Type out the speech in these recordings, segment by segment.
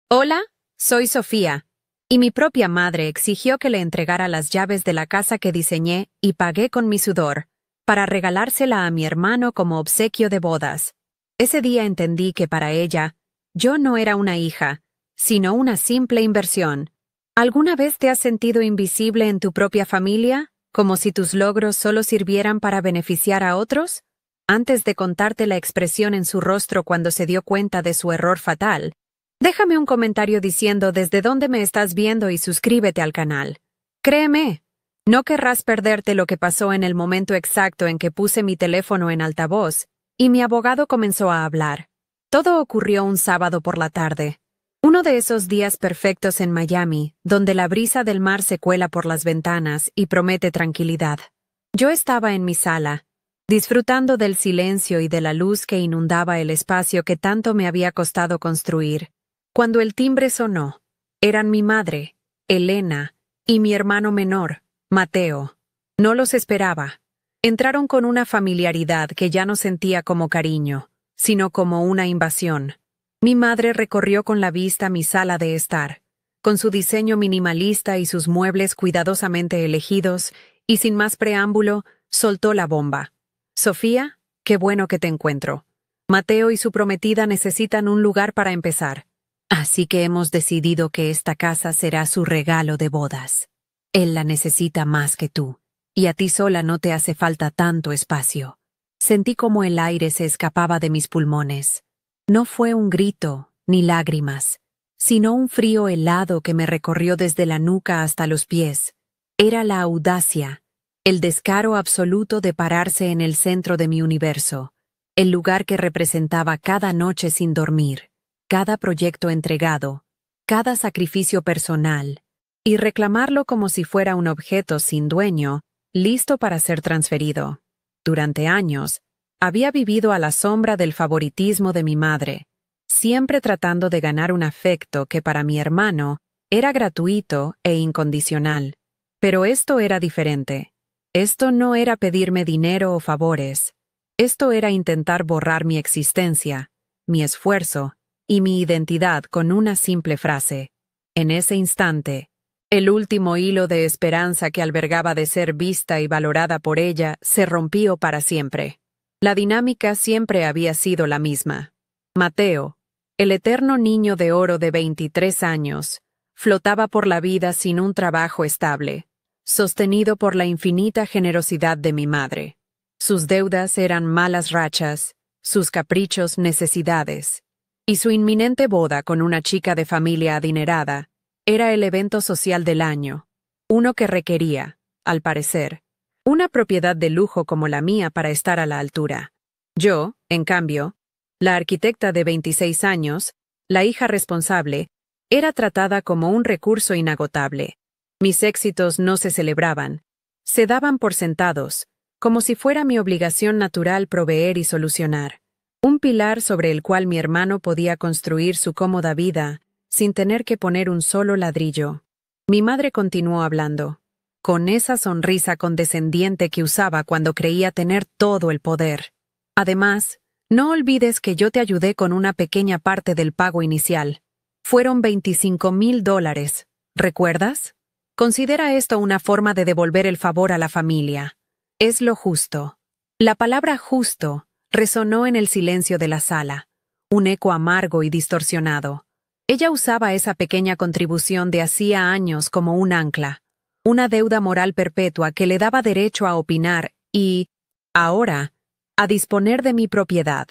Hola, soy Sofía, y mi propia madre exigió que le entregara las llaves de la casa que diseñé y pagué con mi sudor, para regalársela a mi hermano como obsequio de bodas. Ese día entendí que para ella, yo no era una hija, sino una simple inversión. ¿Alguna vez te has sentido invisible en tu propia familia, como si tus logros solo sirvieran para beneficiar a otros? Antes de contarte la expresión en su rostro cuando se dio cuenta de su error fatal, déjame un comentario diciendo desde dónde me estás viendo y suscríbete al canal. Créeme, no querrás perderte lo que pasó en el momento exacto en que puse mi teléfono en altavoz y mi abogado comenzó a hablar. Todo ocurrió un sábado por la tarde. Uno de esos días perfectos en Miami, donde la brisa del mar se cuela por las ventanas y promete tranquilidad. Yo estaba en mi sala, disfrutando del silencio y de la luz que inundaba el espacio que tanto me había costado construir. Cuando el timbre sonó, eran mi madre, Elena, y mi hermano menor, Mateo. No los esperaba. Entraron con una familiaridad que ya no sentía como cariño, sino como una invasión. Mi madre recorrió con la vista mi sala de estar, con su diseño minimalista y sus muebles cuidadosamente elegidos, y sin más preámbulo, soltó la bomba. Sofía, qué bueno que te encuentro. Mateo y su prometida necesitan un lugar para empezar. Así que hemos decidido que esta casa será su regalo de bodas. Él la necesita más que tú, y a ti sola no te hace falta tanto espacio. Sentí como el aire se escapaba de mis pulmones. No fue un grito, ni lágrimas, sino un frío helado que me recorrió desde la nuca hasta los pies. Era la audacia, el descaro absoluto de pararse en el centro de mi universo, el lugar que representaba cada noche sin dormir, cada proyecto entregado, cada sacrificio personal, y reclamarlo como si fuera un objeto sin dueño, listo para ser transferido. Durante años, había vivido a la sombra del favoritismo de mi madre, siempre tratando de ganar un afecto que para mi hermano era gratuito e incondicional. Pero esto era diferente. Esto no era pedirme dinero o favores. Esto era intentar borrar mi existencia, mi esfuerzo, y mi identidad con una simple frase. En ese instante, el último hilo de esperanza que albergaba de ser vista y valorada por ella se rompió para siempre. La dinámica siempre había sido la misma. Mateo, el eterno niño de oro de 23 años, flotaba por la vida sin un trabajo estable, sostenido por la infinita generosidad de mi madre. Sus deudas eran malas rachas, sus caprichos necesidades. Y su inminente boda con una chica de familia adinerada era el evento social del año, uno que requería, al parecer, una propiedad de lujo como la mía para estar a la altura. Yo, en cambio, la arquitecta de 26 años, la hija responsable, era tratada como un recurso inagotable. Mis éxitos no se celebraban, se daban por sentados, como si fuera mi obligación natural proveer y solucionar. Un pilar sobre el cual mi hermano podía construir su cómoda vida, sin tener que poner un solo ladrillo. Mi madre continuó hablando, con esa sonrisa condescendiente que usaba cuando creía tener todo el poder. Además, no olvides que yo te ayudé con una pequeña parte del pago inicial. Fueron $25,000, ¿recuerdas? Considera esto una forma de devolver el favor a la familia. Es lo justo. La palabra justo resonó en el silencio de la sala, un eco amargo y distorsionado. Ella usaba esa pequeña contribución de hacía años como un ancla, una deuda moral perpetua que le daba derecho a opinar y, ahora, a disponer de mi propiedad.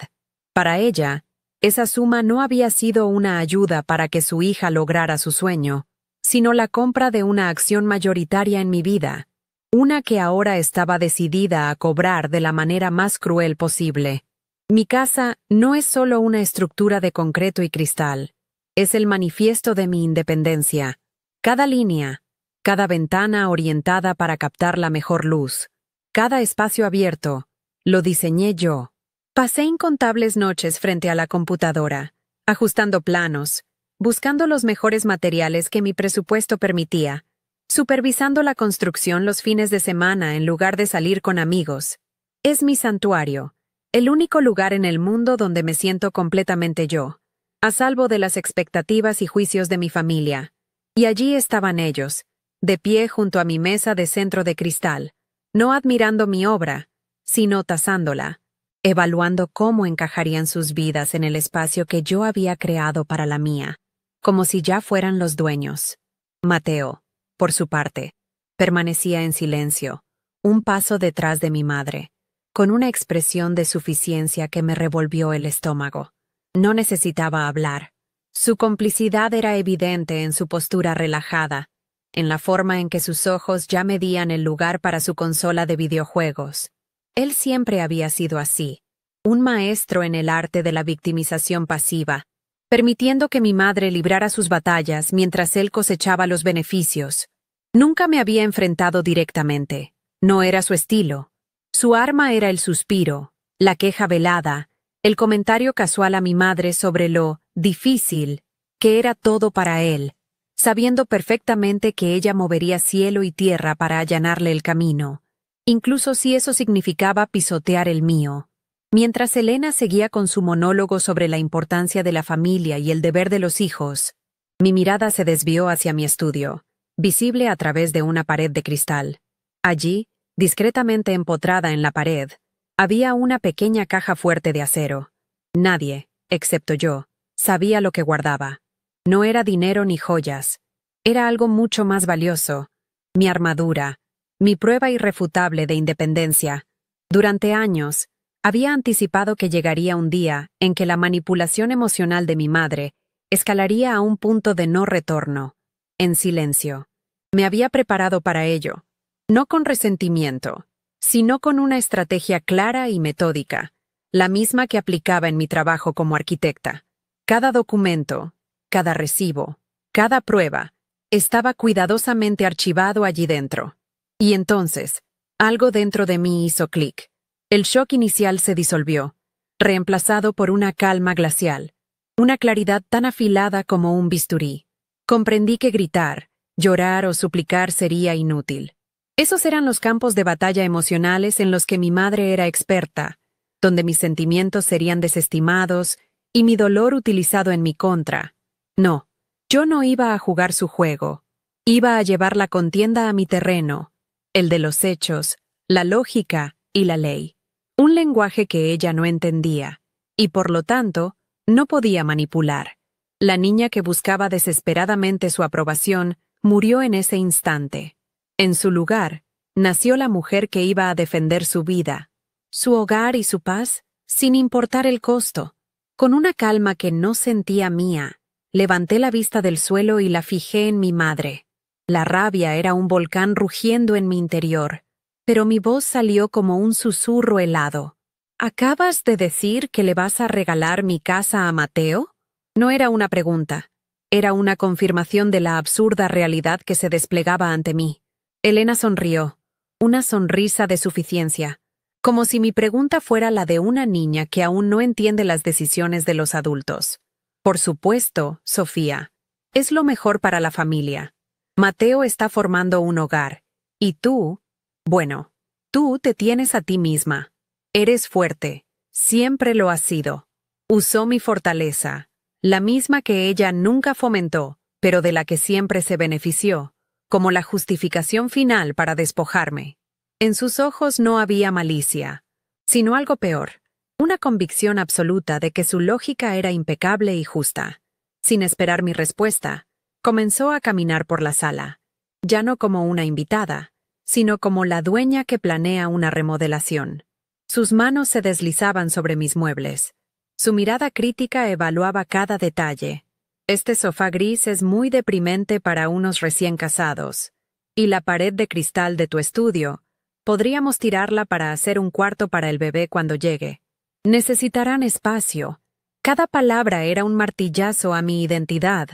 Para ella, esa suma no había sido una ayuda para que su hija lograra su sueño, sino la compra de una acción mayoritaria en mi vida, una que ahora estaba decidida a cobrar de la manera más cruel posible. Mi casa no es solo una estructura de concreto y cristal, es el manifiesto de mi independencia. Cada línea, cada ventana orientada para captar la mejor luz, cada espacio abierto, lo diseñé yo. Pasé incontables noches frente a la computadora, ajustando planos, buscando los mejores materiales que mi presupuesto permitía, supervisando la construcción los fines de semana en lugar de salir con amigos. Es mi santuario, el único lugar en el mundo donde me siento completamente yo. a salvo de las expectativas y juicios de mi familia. Y allí estaban ellos, de pie junto a mi mesa de centro de cristal, no admirando mi obra, sino tasándola, evaluando cómo encajarían sus vidas en el espacio que yo había creado para la mía, como si ya fueran los dueños. Mateo, por su parte, permanecía en silencio, un paso detrás de mi madre, con una expresión de suficiencia que me revolvió el estómago. No necesitaba hablar. Su complicidad era evidente en su postura relajada, en la forma en que sus ojos ya medían el lugar para su consola de videojuegos. Él siempre había sido así, un maestro en el arte de la victimización pasiva, permitiendo que mi madre librara sus batallas mientras él cosechaba los beneficios. Nunca me había enfrentado directamente. No era su estilo. Su arma era el suspiro, la queja velada, el comentario casual a mi madre sobre lo difícil que era todo para él, sabiendo perfectamente que ella movería cielo y tierra para allanarle el camino, incluso si eso significaba pisotear el mío. Mientras Elena seguía con su monólogo sobre la importancia de la familia y el deber de los hijos, mi mirada se desvió hacia mi estudio, visible a través de una pared de cristal. Allí, discretamente empotrada en la pared, había una pequeña caja fuerte de acero. Nadie, excepto yo, sabía lo que guardaba. No era dinero ni joyas. Era algo mucho más valioso. Mi armadura, mi prueba irrefutable de independencia. Durante años, había anticipado que llegaría un día en que la manipulación emocional de mi madre escalaría a un punto de no retorno. En silencio. Me había preparado para ello. No con resentimiento, sino con una estrategia clara y metódica, la misma que aplicaba en mi trabajo como arquitecta. Cada documento, cada recibo, cada prueba, estaba cuidadosamente archivado allí dentro. Y entonces, algo dentro de mí hizo clic. El shock inicial se disolvió, reemplazado por una calma glacial, una claridad tan afilada como un bisturí. Comprendí que gritar, llorar o suplicar sería inútil. Esos eran los campos de batalla emocionales en los que mi madre era experta, donde mis sentimientos serían desestimados y mi dolor utilizado en mi contra. No, yo no iba a jugar su juego. Iba a llevar la contienda a mi terreno, el de los hechos, la lógica y la ley. Un lenguaje que ella no entendía, y por lo tanto, no podía manipular. La niña que buscaba desesperadamente su aprobación murió en ese instante. En su lugar, nació la mujer que iba a defender su vida, su hogar y su paz, sin importar el costo. Con una calma que no sentía mía, levanté la vista del suelo y la fijé en mi madre. La rabia era un volcán rugiendo en mi interior, pero mi voz salió como un susurro helado. ¿Acabas de decir que le vas a regalar mi casa a Mateo? No era una pregunta, era una confirmación de la absurda realidad que se desplegaba ante mí. Elena sonrió, una sonrisa de suficiencia, como si mi pregunta fuera la de una niña que aún no entiende las decisiones de los adultos. Por supuesto, Sofía, es lo mejor para la familia. Mateo está formando un hogar, y tú, bueno, tú te tienes a ti misma. Eres fuerte, siempre lo has sido. Usó mi fortaleza, la misma que ella nunca fomentó, pero de la que siempre se benefició, como la justificación final para despojarme. En sus ojos no había malicia, sino algo peor, una convicción absoluta de que su lógica era impecable y justa. Sin esperar mi respuesta, comenzó a caminar por la sala, ya no como una invitada, sino como la dueña que planea una remodelación. Sus manos se deslizaban sobre mis muebles. Su mirada crítica evaluaba cada detalle. Este sofá gris es muy deprimente para unos recién casados. Y la pared de cristal de tu estudio, podríamos tirarla para hacer un cuarto para el bebé cuando llegue. Necesitarán espacio. Cada palabra era un martillazo a mi identidad.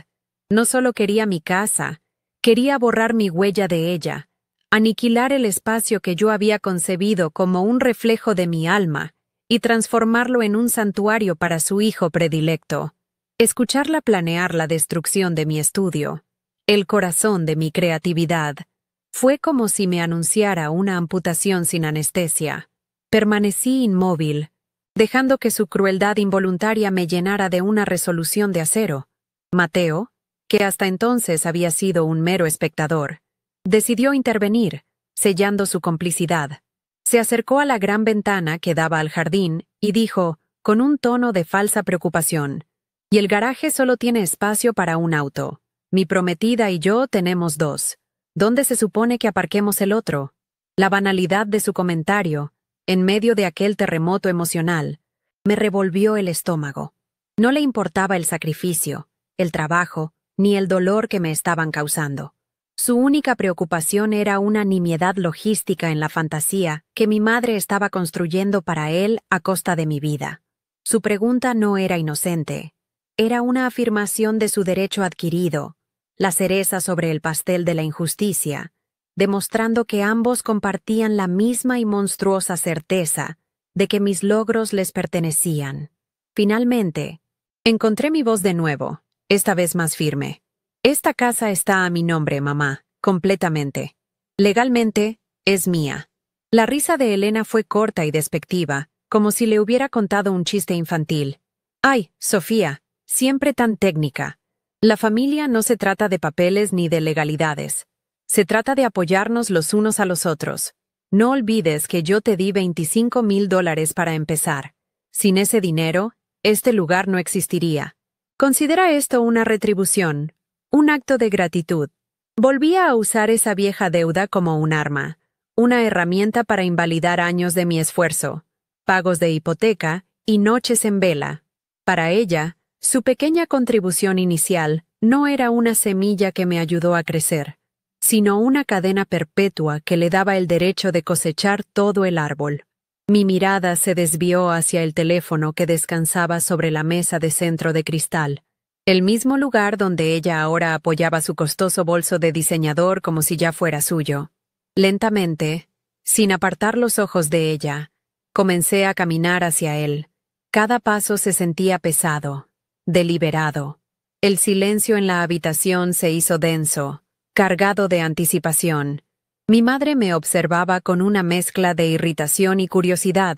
No solo quería mi casa, quería borrar mi huella de ella, aniquilar el espacio que yo había concebido como un reflejo de mi alma y transformarlo en un santuario para su hijo predilecto. Escucharla planear la destrucción de mi estudio, el corazón de mi creatividad, fue como si me anunciara una amputación sin anestesia. Permanecí inmóvil, dejando que su crueldad involuntaria me llenara de una resolución de acero. Mateo, que hasta entonces había sido un mero espectador, decidió intervenir, sellando su complicidad. Se acercó a la gran ventana que daba al jardín y dijo, con un tono de falsa preocupación, «Y el garaje solo tiene espacio para un auto. Mi prometida y yo tenemos dos. ¿Dónde se supone que aparquemos el otro?» La banalidad de su comentario, en medio de aquel terremoto emocional, me revolvió el estómago. No le importaba el sacrificio, el trabajo, ni el dolor que me estaban causando. Su única preocupación era una nimiedad logística en la fantasía que mi madre estaba construyendo para él a costa de mi vida. Su pregunta no era inocente. Era una afirmación de su derecho adquirido, la cereza sobre el pastel de la injusticia, demostrando que ambos compartían la misma y monstruosa certeza de que mis logros les pertenecían. Finalmente, encontré mi voz de nuevo, esta vez más firme. «Esta casa está a mi nombre, mamá, completamente. Legalmente, es mía». La risa de Elena fue corta y despectiva, como si le hubiera contado un chiste infantil. «Ay, Sofía, siempre tan técnica. La familia no se trata de papeles ni de legalidades. Se trata de apoyarnos los unos a los otros. No olvides que yo te di $25,000 para empezar. Sin ese dinero, este lugar no existiría. Considera esto una retribución, un acto de gratitud». Volvía a usar esa vieja deuda como un arma, una herramienta para invalidar años de mi esfuerzo, pagos de hipoteca y noches en vela. Para ella, su pequeña contribución inicial no era una semilla que me ayudó a crecer, sino una cadena perpetua que le daba el derecho de cosechar todo el árbol. Mi mirada se desvió hacia el teléfono que descansaba sobre la mesa de centro de cristal, el mismo lugar donde ella ahora apoyaba su costoso bolso de diseñador como si ya fuera suyo. Lentamente, sin apartar los ojos de ella, comencé a caminar hacia él. Cada paso se sentía pesado, deliberado. El silencio en la habitación se hizo denso, cargado de anticipación. Mi madre me observaba con una mezcla de irritación y curiosidad,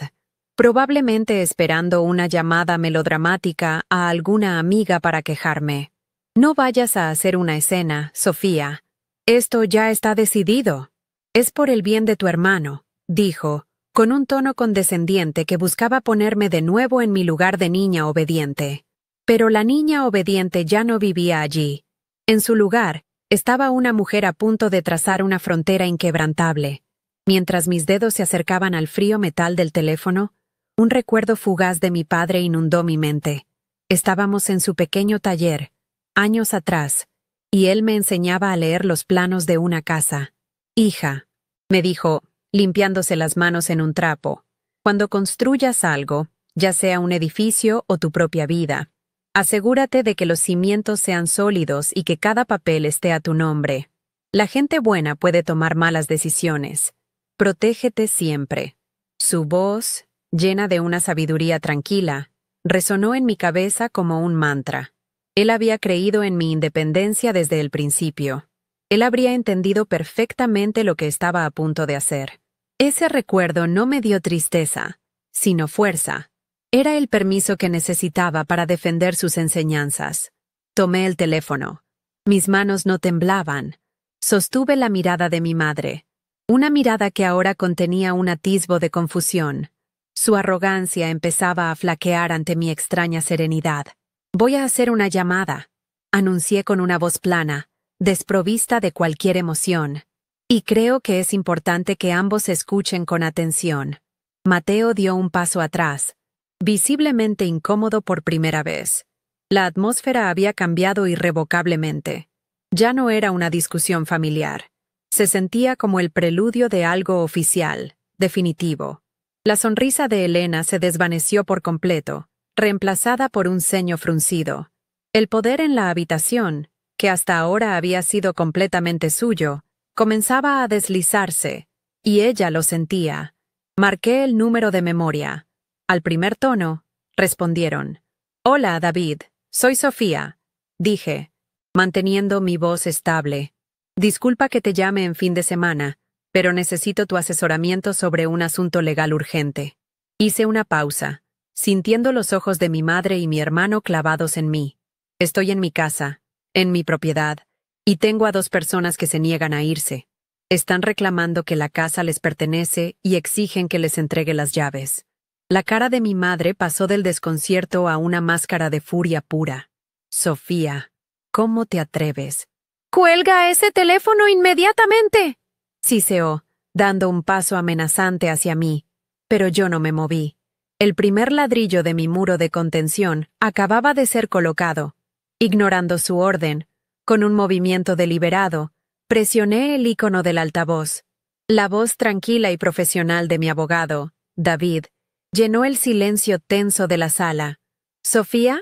probablemente esperando una llamada melodramática a alguna amiga para quejarme. «No vayas a hacer una escena, Sofía. Esto ya está decidido. Es por el bien de tu hermano», dijo, con un tono condescendiente que buscaba ponerme de nuevo en mi lugar de niña obediente. Pero la niña obediente ya no vivía allí. En su lugar, estaba una mujer a punto de trazar una frontera inquebrantable. Mientras mis dedos se acercaban al frío metal del teléfono, un recuerdo fugaz de mi padre inundó mi mente. Estábamos en su pequeño taller, años atrás, y él me enseñaba a leer los planos de una casa. «Hija», me dijo, limpiándose las manos en un trapo, «cuando construyas algo, ya sea un edificio o tu propia vida, asegúrate de que los cimientos sean sólidos y que cada papel esté a tu nombre. La gente buena puede tomar malas decisiones. Protégete siempre». Su voz, llena de una sabiduría tranquila, resonó en mi cabeza como un mantra. Él había creído en mi independencia desde el principio. Él habría entendido perfectamente lo que estaba a punto de hacer. Ese recuerdo no me dio tristeza, sino fuerza. Era el permiso que necesitaba para defender sus enseñanzas. Tomé el teléfono. Mis manos no temblaban. Sostuve la mirada de mi madre. Una mirada que ahora contenía un atisbo de confusión. Su arrogancia empezaba a flaquear ante mi extraña serenidad. «Voy a hacer una llamada», anuncié con una voz plana, desprovista de cualquier emoción. «Y creo que es importante que ambos escuchen con atención». Mateo dio un paso atrás, visiblemente incómodo por primera vez. La atmósfera había cambiado irrevocablemente. Ya no era una discusión familiar. Se sentía como el preludio de algo oficial, definitivo. La sonrisa de Elena se desvaneció por completo, reemplazada por un ceño fruncido. El poder en la habitación, que hasta ahora había sido completamente suyo, comenzaba a deslizarse, y ella lo sentía. Marqué el número de memoria. Al primer tono, respondieron. «Hola, David, soy Sofía», dije, manteniendo mi voz estable. «Disculpa que te llame en fin de semana, pero necesito tu asesoramiento sobre un asunto legal urgente». Hice una pausa. sintiendo los ojos de mi madre y mi hermano clavados en mí. Estoy en mi casa, en mi propiedad, y tengo a 2 personas que se niegan a irse. Están reclamando que la casa les pertenece y exigen que les entregue las llaves. La cara de mi madre pasó del desconcierto a una máscara de furia pura. Sofía, ¿cómo te atreves? ¡Cuelga ese teléfono inmediatamente!, siseó, dando un paso amenazante hacia mí. Pero yo no me moví. El primer ladrillo de mi muro de contención acababa de ser colocado. Ignorando su orden, con un movimiento deliberado, presioné el icono del altavoz. La voz tranquila y profesional de mi abogado, David, llenó el silencio tenso de la sala. «Sofía,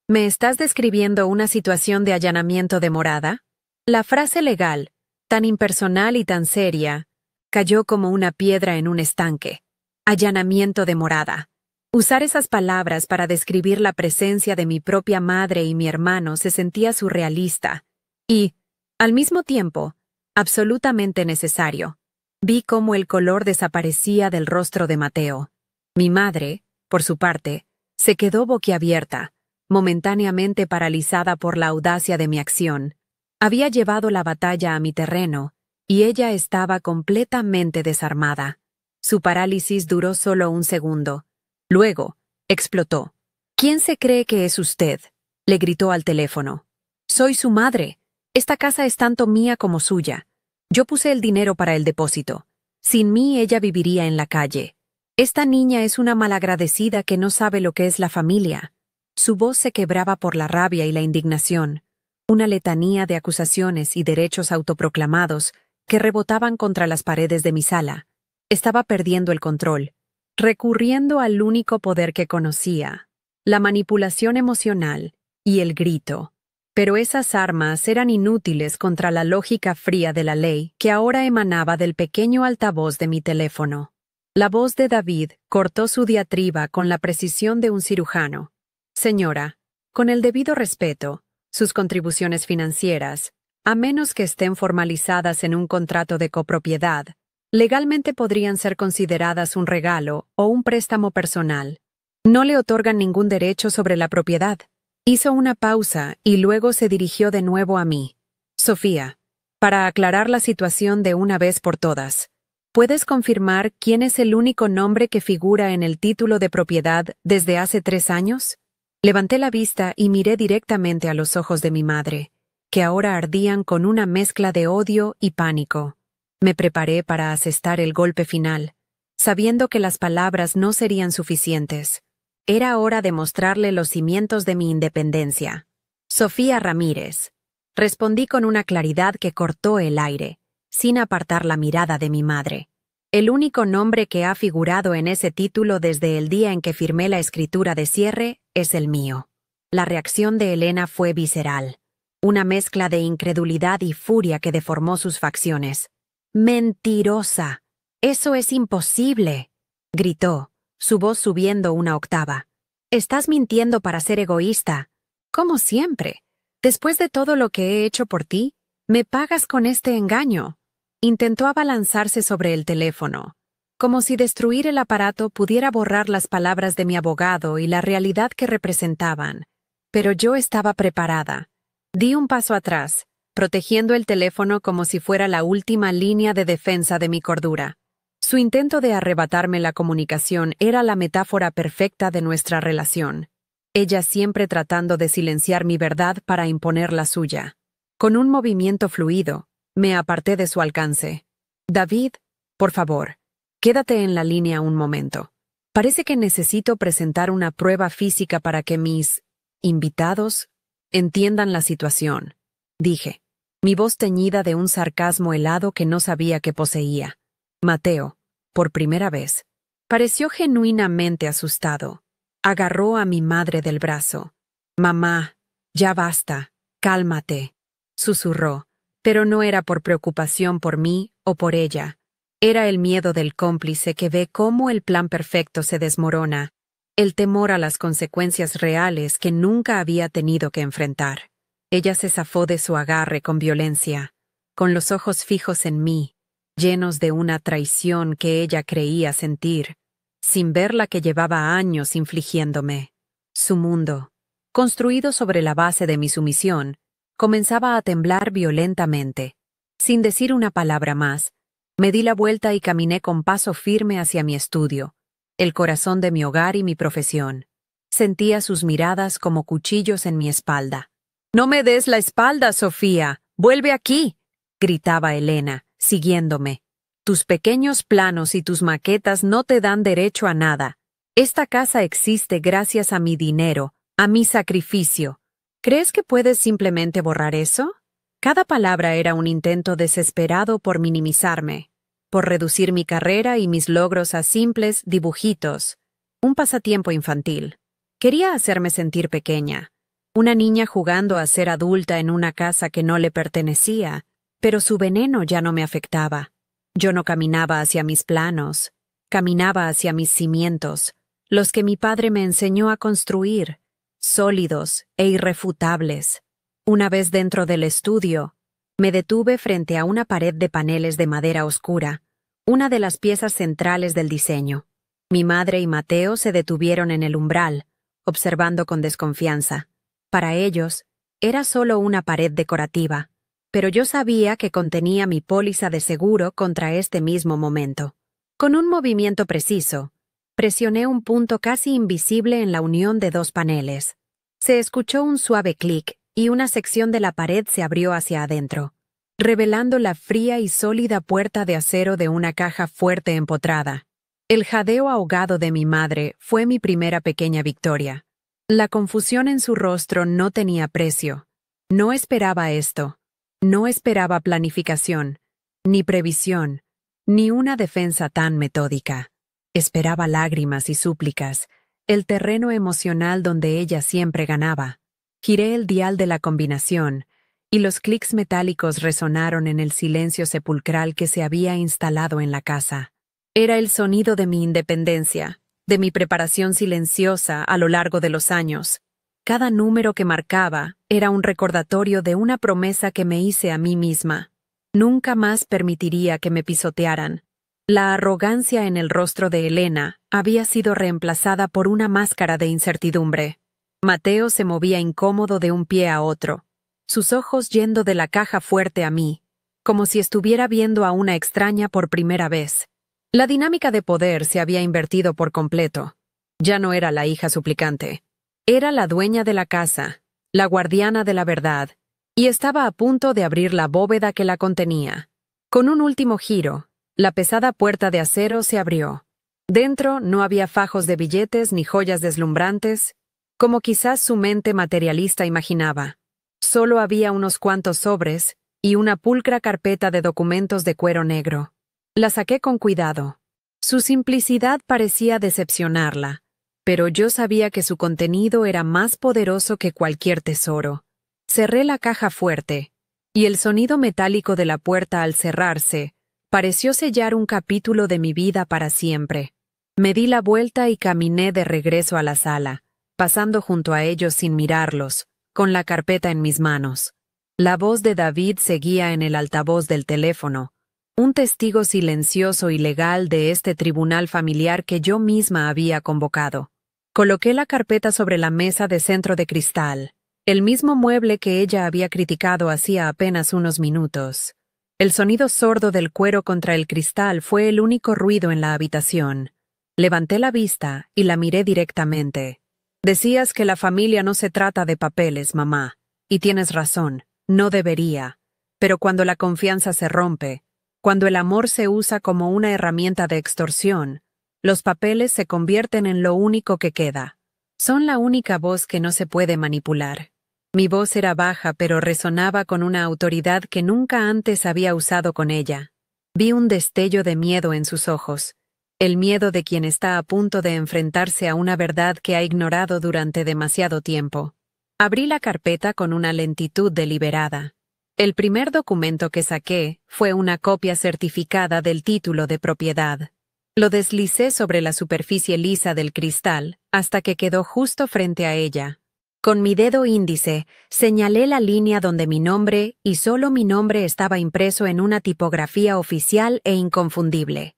¿me estás describiendo una situación de allanamiento de morada?» La frase legal, tan impersonal y tan seria, cayó como una piedra en un estanque. Allanamiento de morada. Usar esas palabras para describir la presencia de mi propia madre y mi hermano se sentía surrealista y, al mismo tiempo, absolutamente necesario. Vi cómo el color desaparecía del rostro de Mateo. Mi madre, por su parte, se quedó boquiabierta, momentáneamente paralizada por la audacia de mi acción. Había llevado la batalla a mi terreno, y ella estaba completamente desarmada. Su parálisis duró solo un segundo. Luego, explotó. «¿Quién se cree que es usted?», le gritó al teléfono. «Soy su madre. Esta casa es tanto mía como suya. Yo puse el dinero para el depósito. Sin mí ella viviría en la calle. Esta niña es una malagradecida que no sabe lo que es la familia». Su voz se quebraba por la rabia y la indignación. Una letanía de acusaciones y derechos autoproclamados que rebotaban contra las paredes de mi sala. Estaba perdiendo el control, recurriendo al único poder que conocía, la manipulación emocional y el grito. Pero esas armas eran inútiles contra la lógica fría de la ley que ahora emanaba del pequeño altavoz de mi teléfono. La voz de David cortó su diatriba con la precisión de un cirujano. «Señora, con el debido respeto, sus contribuciones financieras, a menos que estén formalizadas en un contrato de copropiedad, legalmente podrían ser consideradas un regalo o un préstamo personal. No le otorgan ningún derecho sobre la propiedad». Hizo una pausa y luego se dirigió de nuevo a mí. «Sofía, para aclarar la situación de una vez por todas, ¿puedes confirmar quién es el único nombre que figura en el título de propiedad desde hace 3 años?» Levanté la vista y miré directamente a los ojos de mi madre, que ahora ardían con una mezcla de odio y pánico. Me preparé para asestar el golpe final, sabiendo que las palabras no serían suficientes. Era hora de mostrarle los cimientos de mi independencia. «Sofía Ramírez», respondí con una claridad que cortó el aire, sin apartar la mirada de mi madre. «El único nombre que ha figurado en ese título desde el día en que firmé la escritura de cierre es el mío». La reacción de Elena fue visceral, una mezcla de incredulidad y furia que deformó sus facciones. «¡Mentirosa! ¡Eso es imposible!», gritó, su voz subiendo una octava. «Estás mintiendo para ser egoísta. Como siempre. Después de todo lo que he hecho por ti, me pagas con este engaño». Intentó abalanzarse sobre el teléfono, como si destruir el aparato pudiera borrar las palabras de mi abogado y la realidad que representaban. Pero yo estaba preparada. Di un paso atrás, protegiendo el teléfono como si fuera la última línea de defensa de mi cordura. Su intento de arrebatarme la comunicación era la metáfora perfecta de nuestra relación. Ella siempre tratando de silenciar mi verdad para imponer la suya. Con un movimiento fluido, me aparté de su alcance. «David, por favor, quédate en la línea un momento. Parece que necesito presentar una prueba física para que mis invitados entiendan la situación», dije, mi voz teñida de un sarcasmo helado que no sabía que poseía. Mateo, por primera vez, pareció genuinamente asustado. Agarró a mi madre del brazo. «Mamá, ya basta, cálmate», susurró. Pero no era por preocupación por mí o por ella. Era el miedo del cómplice que ve cómo el plan perfecto se desmorona, el temor a las consecuencias reales que nunca había tenido que enfrentar. Ella se zafó de su agarre con violencia, con los ojos fijos en mí, llenos de una traición que ella creía sentir. sin ver la que llevaba años infligiéndome. Su mundo, construido sobre la base de mi sumisión, comenzaba a temblar violentamente. Sin decir una palabra más, me di la vuelta y caminé con paso firme hacia mi estudio, el corazón de mi hogar y mi profesión. Sentía sus miradas como cuchillos en mi espalda. «¡No me des la espalda, Sofía! ¡Vuelve aquí!», gritaba Elena, siguiéndome. «Tus pequeños planos y tus maquetas no te dan derecho a nada. Esta casa existe gracias a mi dinero, a mi sacrificio. ¿Crees que puedes simplemente borrar eso?». Cada palabra era un intento desesperado por minimizarme, por reducir mi carrera y mis logros a simples dibujitos, un pasatiempo infantil. Quería hacerme sentir pequeña, una niña jugando a ser adulta en una casa que no le pertenecía, pero su veneno ya no me afectaba. Yo no caminaba hacia mis planos, caminaba hacia mis cimientos, los que mi padre me enseñó a construir, sólidos e irrefutables. Una vez dentro del estudio, me detuve frente a una pared de paneles de madera oscura, una de las piezas centrales del diseño. Mi madre y Mateo se detuvieron en el umbral, observando con desconfianza. Para ellos, era solo una pared decorativa, pero yo sabía que contenía mi póliza de seguro contra este mismo momento. Con un movimiento preciso, presioné un punto casi invisible en la unión de dos paneles. Se escuchó un suave clic y una sección de la pared se abrió hacia adentro, revelando la fría y sólida puerta de acero de una caja fuerte empotrada. El jadeo ahogado de mi madre fue mi primera pequeña victoria. La confusión en su rostro no tenía precio. No esperaba esto. No esperaba planificación, ni previsión, ni una defensa tan metódica. Esperaba lágrimas y súplicas, el terreno emocional donde ella siempre ganaba. Giré el dial de la combinación, y los clics metálicos resonaron en el silencio sepulcral que se había instalado en la casa. Era el sonido de mi independencia, de mi preparación silenciosa a lo largo de los años. Cada número que marcaba era un recordatorio de una promesa que me hice a mí misma. Nunca más permitiría que me pisotearan. La arrogancia en el rostro de Elena había sido reemplazada por una máscara de incertidumbre. Mateo se movía incómodo de un pie a otro, sus ojos yendo de la caja fuerte a mí, como si estuviera viendo a una extraña por primera vez. La dinámica de poder se había invertido por completo. Ya no era la hija suplicante. Era la dueña de la casa, la guardiana de la verdad, y estaba a punto de abrir la bóveda que la contenía. Con un último giro, la pesada puerta de acero se abrió. Dentro no había fajos de billetes ni joyas deslumbrantes, como quizás su mente materialista imaginaba. Solo había unos cuantos sobres y una pulcra carpeta de documentos de cuero negro. La saqué con cuidado. Su simplicidad parecía decepcionarla, pero yo sabía que su contenido era más poderoso que cualquier tesoro. Cerré la caja fuerte, y el sonido metálico de la puerta al cerrarse pareció sellar un capítulo de mi vida para siempre. Me di la vuelta y caminé de regreso a la sala, pasando junto a ellos sin mirarlos, con la carpeta en mis manos. La voz de David seguía en el altavoz del teléfono, un testigo silencioso y legal de este tribunal familiar que yo misma había convocado. Coloqué la carpeta sobre la mesa de centro de cristal, el mismo mueble que ella había criticado hacía apenas unos minutos. El sonido sordo del cuero contra el cristal fue el único ruido en la habitación. Levanté la vista y la miré directamente. «Decías que la familia no se trata de papeles, mamá, y tienes razón, no debería. Pero cuando la confianza se rompe, cuando el amor se usa como una herramienta de extorsión, los papeles se convierten en lo único que queda. Son la única voz que no se puede manipular». Mi voz era baja, pero resonaba con una autoridad que nunca antes había usado con ella. Vi un destello de miedo en sus ojos, el miedo de quien está a punto de enfrentarse a una verdad que ha ignorado durante demasiado tiempo. Abrí la carpeta con una lentitud deliberada. El primer documento que saqué fue una copia certificada del título de propiedad. Lo deslicé sobre la superficie lisa del cristal hasta que quedó justo frente a ella. Con mi dedo índice, señalé la línea donde mi nombre, y solo mi nombre, estaba impreso en una tipografía oficial e inconfundible.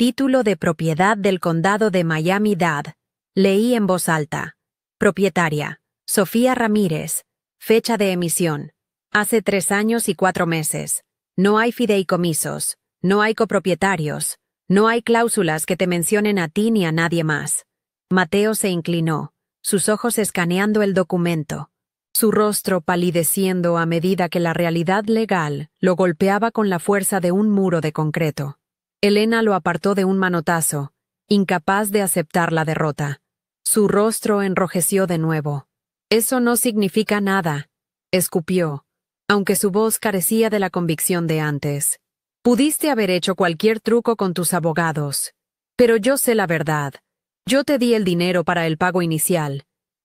Título de propiedad del condado de Miami-Dade. Leí en voz alta. Propietaria: Sofía Ramírez. Fecha de emisión: hace 3 años y 4 meses. No hay fideicomisos. No hay copropietarios. No hay cláusulas que te mencionen a ti ni a nadie más. Mateo se inclinó, sus ojos escaneando el documento, su rostro palideciendo a medida que la realidad legal lo golpeaba con la fuerza de un muro de concreto. Elena lo apartó de un manotazo, incapaz de aceptar la derrota. Su rostro enrojeció de nuevo. «Eso no significa nada», escupió, aunque su voz carecía de la convicción de antes. «Pudiste haber hecho cualquier truco con tus abogados. Pero yo sé la verdad. Yo te di el dinero para el pago inicial.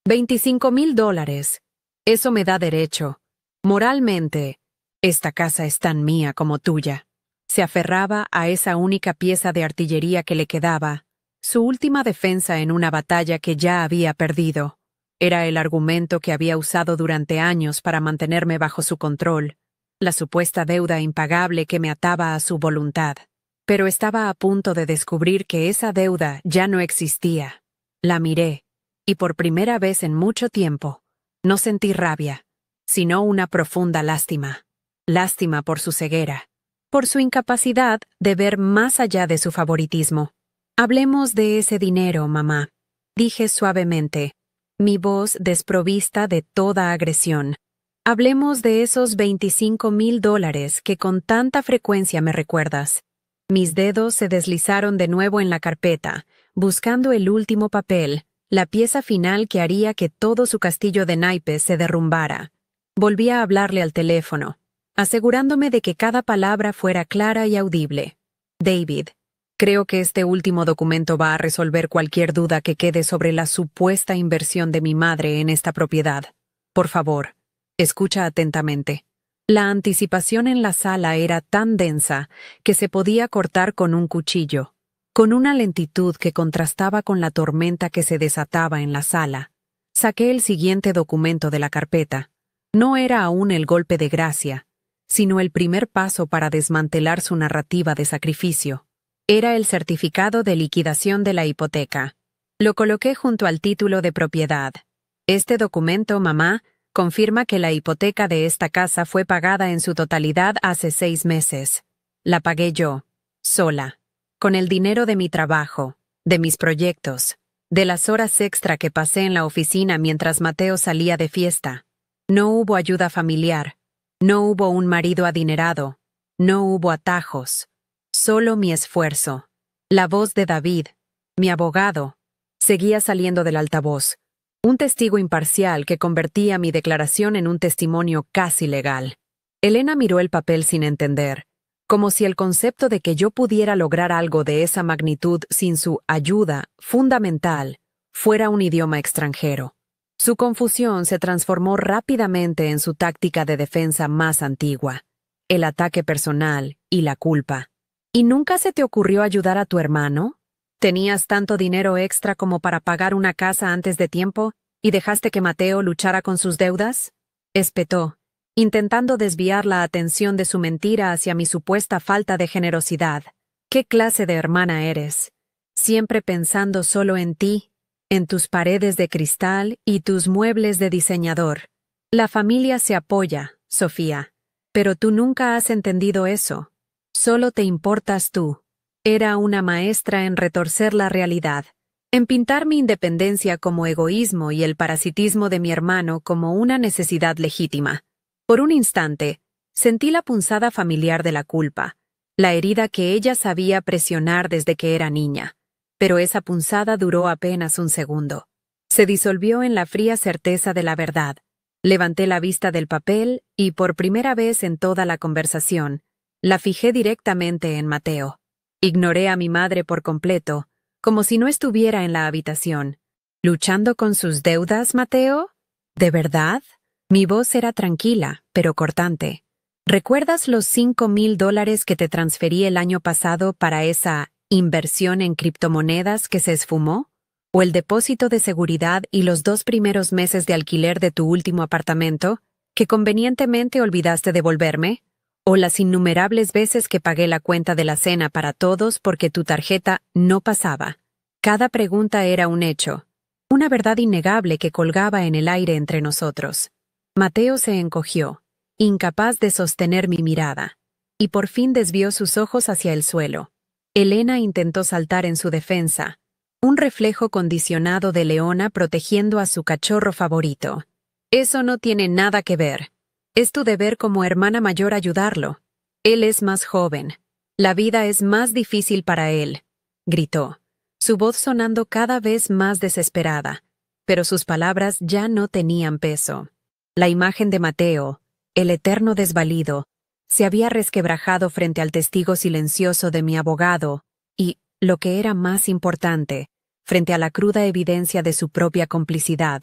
$25,000. Eso me da derecho. Moralmente, esta casa es tan mía como tuya». Se aferraba a esa única pieza de artillería que le quedaba, su última defensa en una batalla que ya había perdido. Era el argumento que había usado durante años para mantenerme bajo su control, la supuesta deuda impagable que me ataba a su voluntad. Pero estaba a punto de descubrir que esa deuda ya no existía. La miré, y por primera vez en mucho tiempo, no sentí rabia, sino una profunda lástima. Lástima por su ceguera, por su incapacidad de ver más allá de su favoritismo. «Hablemos de ese dinero, mamá», dije suavemente, mi voz desprovista de toda agresión. «Hablemos de esos $25,000 que con tanta frecuencia me recuerdas». Mis dedos se deslizaron de nuevo en la carpeta, buscando el último papel, la pieza final que haría que todo su castillo de naipes se derrumbara. Volví a hablarle al teléfono, asegurándome de que cada palabra fuera clara y audible. «David, creo que este último documento va a resolver cualquier duda que quede sobre la supuesta inversión de mi madre en esta propiedad. Por favor, escucha atentamente». La anticipación en la sala era tan densa que se podía cortar con un cuchillo, con una lentitud que contrastaba con la tormenta que se desataba en la sala. Saqué el siguiente documento de la carpeta. No era aún el golpe de gracia, sino el primer paso para desmantelar su narrativa de sacrificio. Era el certificado de liquidación de la hipoteca. Lo coloqué junto al título de propiedad. «Este documento, mamá, confirma que la hipoteca de esta casa fue pagada en su totalidad hace 6 meses. La pagué yo, sola, con el dinero de mi trabajo, de mis proyectos, de las horas extra que pasé en la oficina mientras Mateo salía de fiesta. No hubo ayuda familiar, no hubo un marido adinerado, no hubo atajos, solo mi esfuerzo». La voz de David, mi abogado, seguía saliendo del altavoz. Un testigo imparcial que convertía mi declaración en un testimonio casi legal. Elena miró el papel sin entender, como si el concepto de que yo pudiera lograr algo de esa magnitud sin su ayuda fundamental fuera un idioma extranjero. Su confusión se transformó rápidamente en su táctica de defensa más antigua, el ataque personal y la culpa. «¿Y nunca se te ocurrió ayudar a tu hermano? ¿Tenías tanto dinero extra como para pagar una casa antes de tiempo y dejaste que Mateo luchara con sus deudas?», espetó, intentando desviar la atención de su mentira hacia mi supuesta falta de generosidad. «¿Qué clase de hermana eres? Siempre pensando solo en ti, en tus paredes de cristal y tus muebles de diseñador. La familia se apoya, Sofía, pero tú nunca has entendido eso. Solo te importas tú». Era una maestra en retorcer la realidad, en pintar mi independencia como egoísmo y el parasitismo de mi hermano como una necesidad legítima. Por un instante, sentí la punzada familiar de la culpa, la herida que ella sabía presionar desde que era niña. Pero esa punzada duró apenas un segundo. Se disolvió en la fría certeza de la verdad. Levanté la vista del papel y, por primera vez en toda la conversación, la fijé directamente en Mateo. Ignoré a mi madre por completo, como si no estuviera en la habitación. «¿Luchando con sus deudas, Mateo? ¿De verdad?» Mi voz era tranquila, pero cortante. «¿Recuerdas los $5,000 que te transferí el año pasado para esa inversión en criptomonedas que se esfumó? ¿O el depósito de seguridad y los 2 primeros meses de alquiler de tu último apartamento, que convenientemente olvidaste devolverme? ¿O las innumerables veces que pagué la cuenta de la cena para todos porque tu tarjeta no pasaba? Cada pregunta era un hecho, una verdad innegable que colgaba en el aire entre nosotros. Mateo se encogió, incapaz de sostener mi mirada, y por fin desvió sus ojos hacia el suelo. Elena intentó saltar en su defensa, un reflejo condicionado de Leona protegiendo a su cachorro favorito. Eso no tiene nada que ver. Es tu deber como hermana mayor ayudarlo. Él es más joven. La vida es más difícil para él, gritó, su voz sonando cada vez más desesperada, pero sus palabras ya no tenían peso. La imagen de Mateo, el eterno desvalido, se había resquebrajado frente al testigo silencioso de mi abogado y, lo que era más importante, frente a la cruda evidencia de su propia complicidad.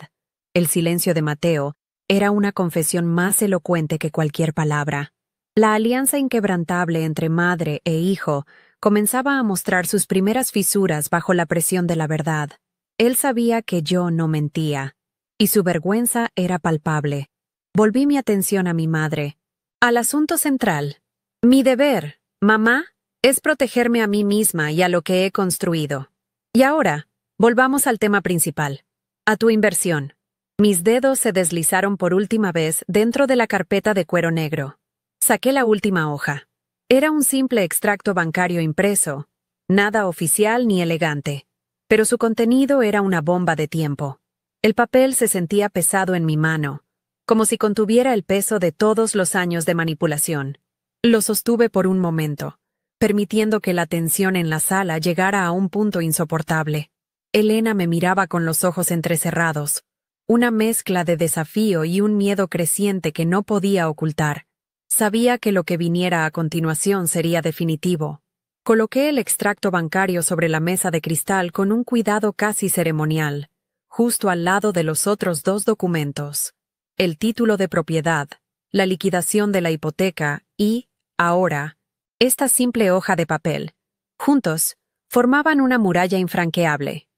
El silencio de Mateo era una confesión más elocuente que cualquier palabra. La alianza inquebrantable entre madre e hijo comenzaba a mostrar sus primeras fisuras bajo la presión de la verdad. Él sabía que yo no mentía, y su vergüenza era palpable. Volví mi atención a mi madre, al asunto central. Mi deber, mamá, es protegerme a mí misma y a lo que he construido. Y ahora, volvamos al tema principal, a tu inversión. Mis dedos se deslizaron por última vez dentro de la carpeta de cuero negro. Saqué la última hoja. Era un simple extracto bancario impreso, nada oficial ni elegante, pero su contenido era una bomba de tiempo. El papel se sentía pesado en mi mano, como si contuviera el peso de todos los años de manipulación. Lo sostuve por un momento, permitiendo que la tensión en la sala llegara a un punto insoportable. Elena me miraba con los ojos entrecerrados, una mezcla de desafío y un miedo creciente que no podía ocultar. Sabía que lo que viniera a continuación sería definitivo. Coloqué el extracto bancario sobre la mesa de cristal con un cuidado casi ceremonial, justo al lado de los otros dos documentos. El título de propiedad, la liquidación de la hipoteca y, ahora, esta simple hoja de papel. Juntos, formaban una muralla infranqueable.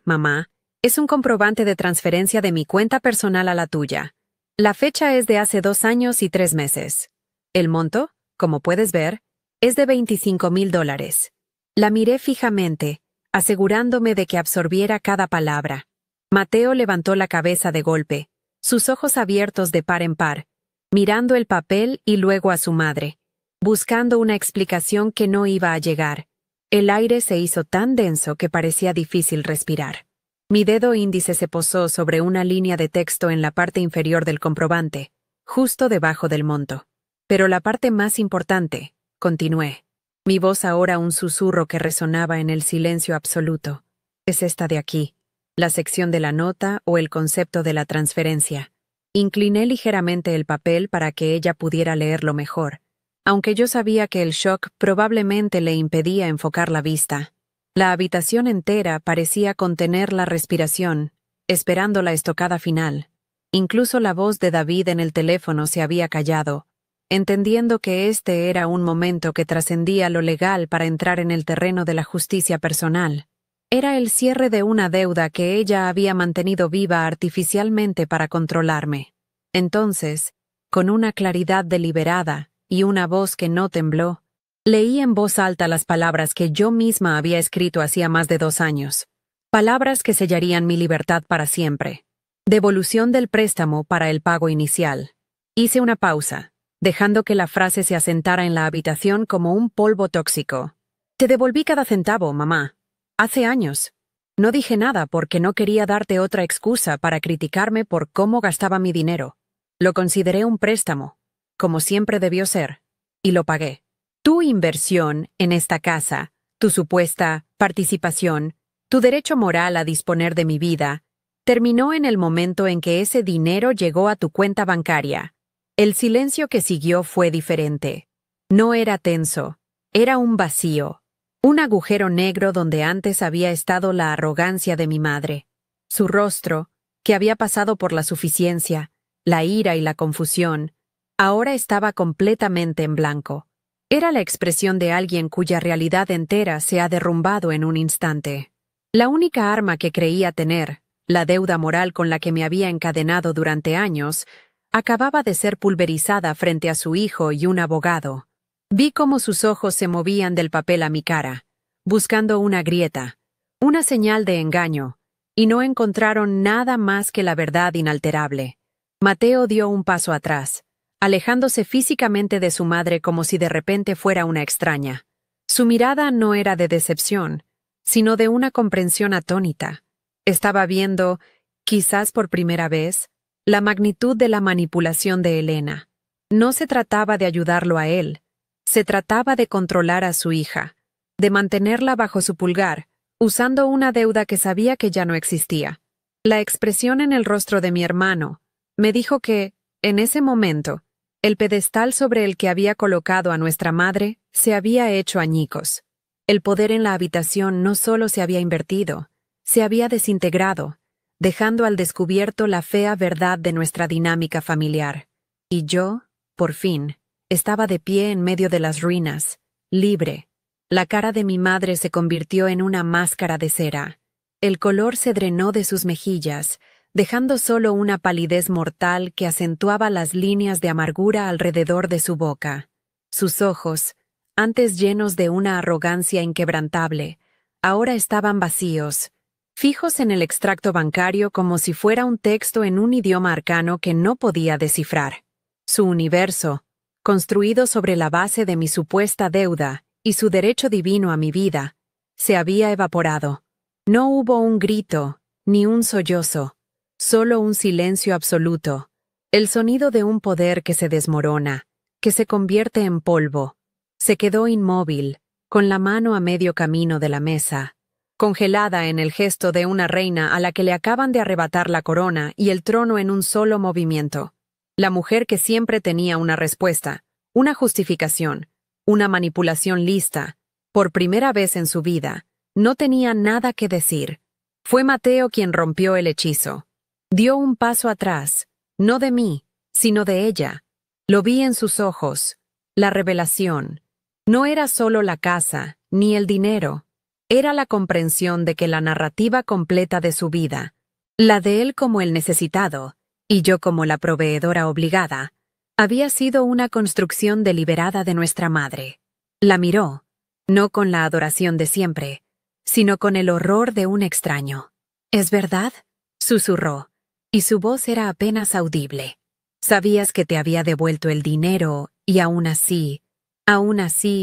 Mamá, es un comprobante de transferencia de mi cuenta personal a la tuya. La fecha es de hace 2 años y 3 meses. El monto, como puedes ver, es de $25,000. La miré fijamente, asegurándome de que absorbiera cada palabra. Mateo levantó la cabeza de golpe, sus ojos abiertos de par en par, mirando el papel y luego a su madre, buscando una explicación que no iba a llegar. El aire se hizo tan denso que parecía difícil respirar. Mi dedo índice se posó sobre una línea de texto en la parte inferior del comprobante, justo debajo del monto. Pero la parte más importante, continué. Mi voz ahora un susurro que resonaba en el silencio absoluto. Es esta de aquí, la sección de la nota o el concepto de la transferencia. Incliné ligeramente el papel para que ella pudiera leerlo mejor, aunque yo sabía que el shock probablemente le impedía enfocar la vista. La habitación entera parecía contener la respiración, esperando la estocada final. Incluso la voz de David en el teléfono se había callado, entendiendo que este era un momento que trascendía lo legal para entrar en el terreno de la justicia personal. Era el cierre de una deuda que ella había mantenido viva artificialmente para controlarme. Entonces, con una claridad deliberada y una voz que no tembló, leí en voz alta las palabras que yo misma había escrito hacía más de 2 años. Palabras que sellarían mi libertad para siempre. Devolución del préstamo para el pago inicial. Hice una pausa, dejando que la frase se asentara en la habitación como un polvo tóxico. Te devolví cada centavo, mamá. Hace años. No dije nada porque no quería darte otra excusa para criticarme por cómo gastaba mi dinero. Lo consideré un préstamo, como siempre debió ser, y lo pagué. Tu inversión en esta casa, tu supuesta participación, tu derecho moral a disponer de mi vida, terminó en el momento en que ese dinero llegó a tu cuenta bancaria. El silencio que siguió fue diferente. No era tenso, era un vacío, un agujero negro donde antes había estado la arrogancia de mi madre. Su rostro, que había pasado por la suficiencia, la ira y la confusión, ahora estaba completamente en blanco. Era la expresión de alguien cuya realidad entera se ha derrumbado en un instante. La única arma que creía tener, la deuda moral con la que me había encadenado durante años, acababa de ser pulverizada frente a su hijo y un abogado. Vi cómo sus ojos se movían del papel a mi cara, buscando una grieta, una señal de engaño, y no encontraron nada más que la verdad inalterable. Mateo dio un paso atrás, alejándose físicamente de su madre como si de repente fuera una extraña. Su mirada no era de decepción, sino de una comprensión atónita. Estaba viendo, quizás por primera vez, la magnitud de la manipulación de Elena. No se trataba de ayudarlo a él, se trataba de controlar a su hija, de mantenerla bajo su pulgar, usando una deuda que sabía que ya no existía. La expresión en el rostro de mi hermano me dijo que, en ese momento, el pedestal sobre el que había colocado a nuestra madre se había hecho añicos. El poder en la habitación no solo se había invertido, se había desintegrado, dejando al descubierto la fea verdad de nuestra dinámica familiar. Y yo, por fin, estaba de pie en medio de las ruinas, libre. La cara de mi madre se convirtió en una máscara de cera. El color se drenó de sus mejillas, dejando solo una palidez mortal que acentuaba las líneas de amargura alrededor de su boca. Sus ojos, antes llenos de una arrogancia inquebrantable, ahora estaban vacíos, fijos en el extracto bancario como si fuera un texto en un idioma arcano que no podía descifrar. Su universo, construido sobre la base de mi supuesta deuda y su derecho divino a mi vida, se había evaporado. No hubo un grito, ni un sollozo, solo un silencio absoluto, el sonido de un poder que se desmorona, que se convierte en polvo. Se quedó inmóvil, con la mano a medio camino de la mesa, congelada en el gesto de una reina a la que le acaban de arrebatar la corona y el trono en un solo movimiento. La mujer que siempre tenía una respuesta, una justificación, una manipulación lista, por primera vez en su vida, no tenía nada que decir. Fue Mateo quien rompió el hechizo. Dio un paso atrás, no de mí, sino de ella. Lo vi en sus ojos. La revelación. No era solo la casa, ni el dinero. Era la comprensión de que la narrativa completa de su vida, la de él como el necesitado, y yo como la proveedora obligada, había sido una construcción deliberada de nuestra madre. La miró, no con la adoración de siempre, sino con el horror de un extraño. ¿Es verdad?, susurró, y su voz era apenas audible. Sabías que te había devuelto el dinero, y aún así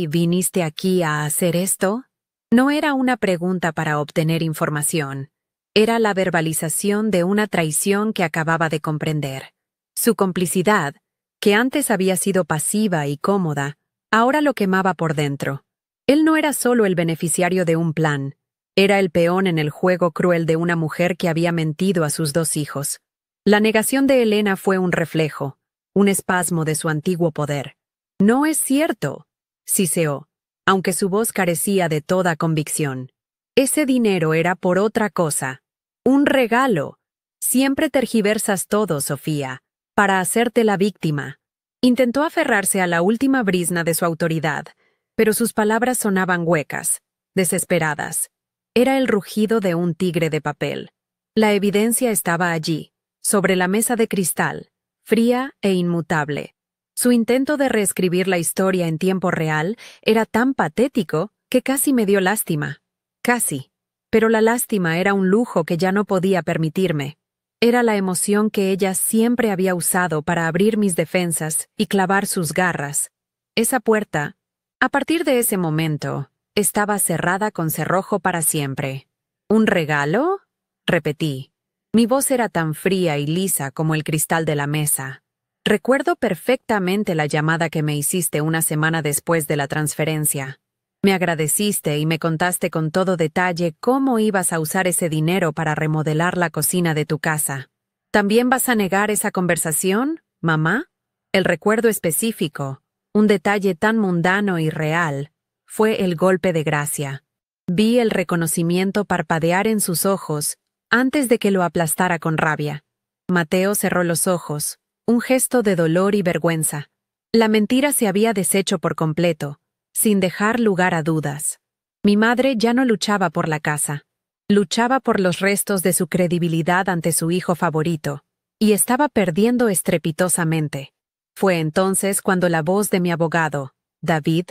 viniste aquí a hacer esto. No era una pregunta para obtener información. Era la verbalización de una traición que acababa de comprender. Su complicidad, que antes había sido pasiva y cómoda, ahora lo quemaba por dentro. Él no era solo el beneficiario de un plan, era el peón en el juego cruel de una mujer que había mentido a sus 2 hijos. La negación de Elena fue un reflejo, un espasmo de su antiguo poder. «No es cierto», siseó, aunque su voz carecía de toda convicción. «Ese dinero era por otra cosa. Un regalo. Siempre tergiversas todo, Sofía, para hacerte la víctima». Intentó aferrarse a la última brizna de su autoridad, pero sus palabras sonaban huecas, desesperadas. Era el rugido de un tigre de papel. La evidencia estaba allí, sobre la mesa de cristal, fría e inmutable. Su intento de reescribir la historia en tiempo real era tan patético que casi me dio lástima. Casi. Pero la lástima era un lujo que ya no podía permitirme. Era la emoción que ella siempre había usado para abrir mis defensas y clavar sus garras. Esa puerta, a partir de ese momento, estaba cerrada con cerrojo para siempre. ¿Un regalo?, repetí. Mi voz era tan fría y lisa como el cristal de la mesa. Recuerdo perfectamente la llamada que me hiciste una semana después de la transferencia. Me agradeciste y me contaste con todo detalle cómo ibas a usar ese dinero para remodelar la cocina de tu casa. ¿También vas a negar esa conversación, mamá? El recuerdo específico, un detalle tan mundano y real, fue el golpe de gracia. Vi el reconocimiento parpadear en sus ojos antes de que lo aplastara con rabia. Mateo cerró los ojos, un gesto de dolor y vergüenza. La mentira se había deshecho por completo, sin dejar lugar a dudas. Mi madre ya no luchaba por la casa. Luchaba por los restos de su credibilidad ante su hijo favorito. y estaba perdiendo estrepitosamente. Fue entonces cuando la voz de mi abogado, David,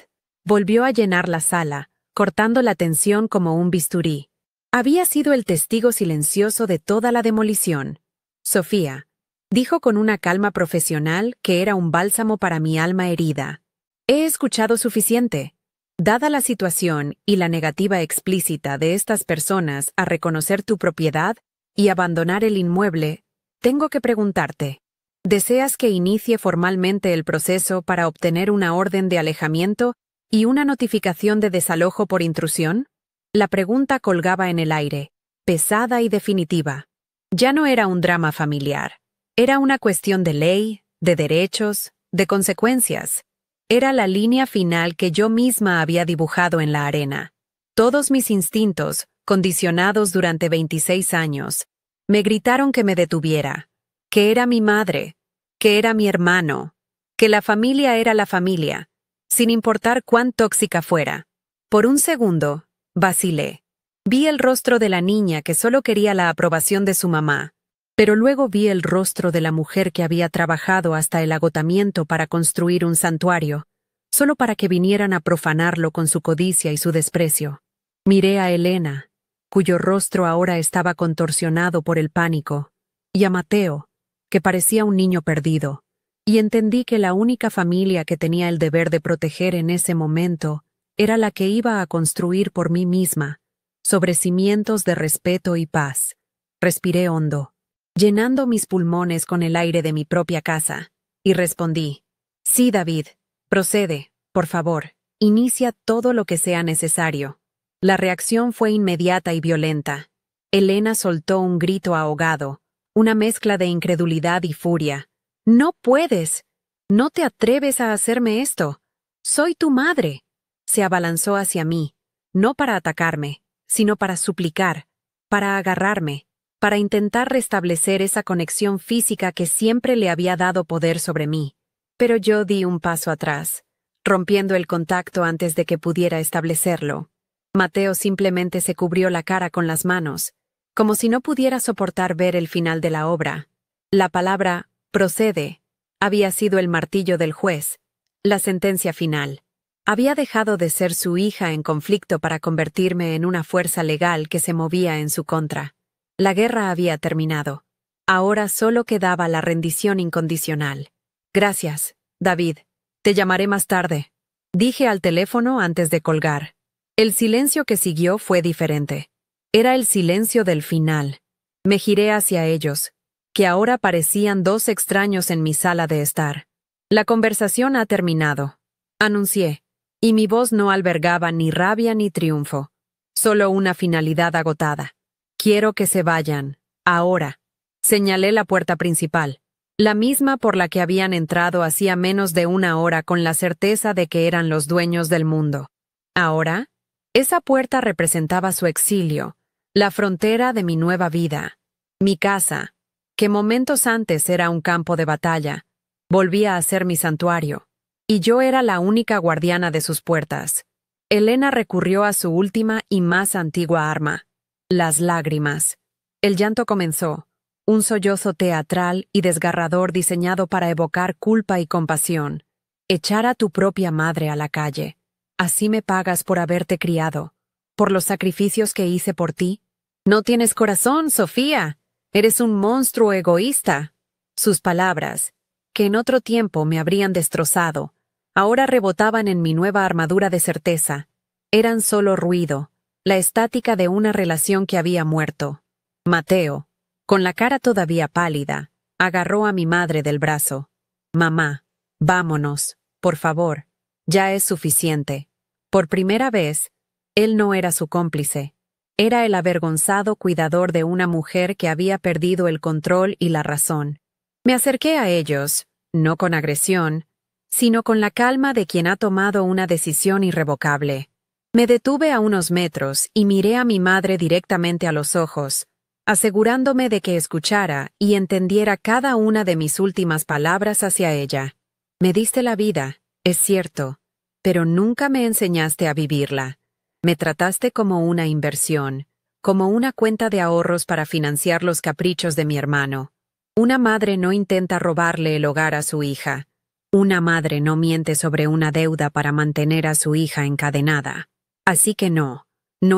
volvió a llenar la sala, cortando la tensión como un bisturí. Había sido el testigo silencioso de toda la demolición. Sofía, dijo con una calma profesional que era un bálsamo para mi alma herida. He escuchado suficiente. Dada la situación y la negativa explícita de estas personas a reconocer tu propiedad y abandonar el inmueble, tengo que preguntarte, ¿deseas que inicie formalmente el proceso para obtener una orden de alejamiento y una notificación de desalojo por intrusión? La pregunta colgaba en el aire, pesada y definitiva. Ya no era un drama familiar. Era una cuestión de ley, de derechos, de consecuencias. Era la línea final que yo misma había dibujado en la arena. Todos mis instintos, condicionados durante 26 años, me gritaron que me detuviera, que era mi madre, que era mi hermano, que la familia era la familia, sin importar cuán tóxica fuera. Por un segundo, vacilé. Vi el rostro de la niña que solo quería la aprobación de su mamá, pero luego vi el rostro de la mujer que había trabajado hasta el agotamiento para construir un santuario, solo para que vinieran a profanarlo con su codicia y su desprecio. Miré a Elena, cuyo rostro ahora estaba contorsionado por el pánico, y a Mateo, que parecía un niño perdido, y entendí que la única familia que tenía el deber de proteger en ese momento era la que iba a construir por mí misma, sobre cimientos de respeto y paz. Respiré hondo, llenando mis pulmones con el aire de mi propia casa, y respondí, sí, David, procede, por favor, inicia todo lo que sea necesario. La reacción fue inmediata y violenta. Elena soltó un grito ahogado, una mezcla de incredulidad y furia. ¡No puedes! ¡No te atreves a hacerme esto! ¡Soy tu madre! Se abalanzó hacia mí, no para atacarme, sino para suplicar, para agarrarme, para intentar restablecer esa conexión física que siempre le había dado poder sobre mí. Pero yo di un paso atrás, rompiendo el contacto antes de que pudiera establecerlo. Mateo simplemente se cubrió la cara con las manos, como si no pudiera soportar ver el final de la obra. La palabra «procede» había sido el martillo del juez, la sentencia final. Había dejado de ser su hija en conflicto para convertirme en una fuerza legal que se movía en su contra. La guerra había terminado. Ahora solo quedaba la rendición incondicional. Gracias, David. Te llamaré más tarde. Dije al teléfono antes de colgar. El silencio que siguió fue diferente. Era el silencio del final. Me giré hacia ellos, que ahora parecían dos extraños en mi sala de estar. La conversación ha terminado, anuncié, y mi voz no albergaba ni rabia ni triunfo, solo una finalidad agotada. Quiero que se vayan, ahora. Señalé la puerta principal, la misma por la que habían entrado hacía menos de una hora con la certeza de que eran los dueños del mundo. Ahora, esa puerta representaba su exilio, la frontera de mi nueva vida. Mi casa, que momentos antes era un campo de batalla, volvía a ser mi santuario, y yo era la única guardiana de sus puertas. Elena recurrió a su última y más antigua arma, las lágrimas. El llanto comenzó, un sollozo teatral y desgarrador diseñado para evocar culpa y compasión. Echar a tu propia madre a la calle. Así me pagas por haberte criado, por los sacrificios que hice por ti. No tienes corazón, Sofía. Eres un monstruo egoísta. Sus palabras, que en otro tiempo me habrían destrozado, ahora rebotaban en mi nueva armadura de certeza. Eran solo ruido, la estática de una relación que había muerto. Mateo, con la cara todavía pálida, agarró a mi madre del brazo. Mamá, vámonos, por favor. Ya es suficiente. Por primera vez, él no era su cómplice. Era el avergonzado cuidador de una mujer que había perdido el control y la razón. Me acerqué a ellos, no con agresión, sino con la calma de quien ha tomado una decisión irrevocable. Me detuve a unos metros y miré a mi madre directamente a los ojos, asegurándome de que escuchara y entendiera cada una de mis últimas palabras hacia ella. Me diste la vida, es cierto, pero nunca me enseñaste a vivirla. Me trataste como una inversión, como una cuenta de ahorros para financiar los caprichos de mi hermano. Una madre no intenta robarle el hogar a su hija. Una madre no miente sobre una deuda para mantener a su hija encadenada. Así que no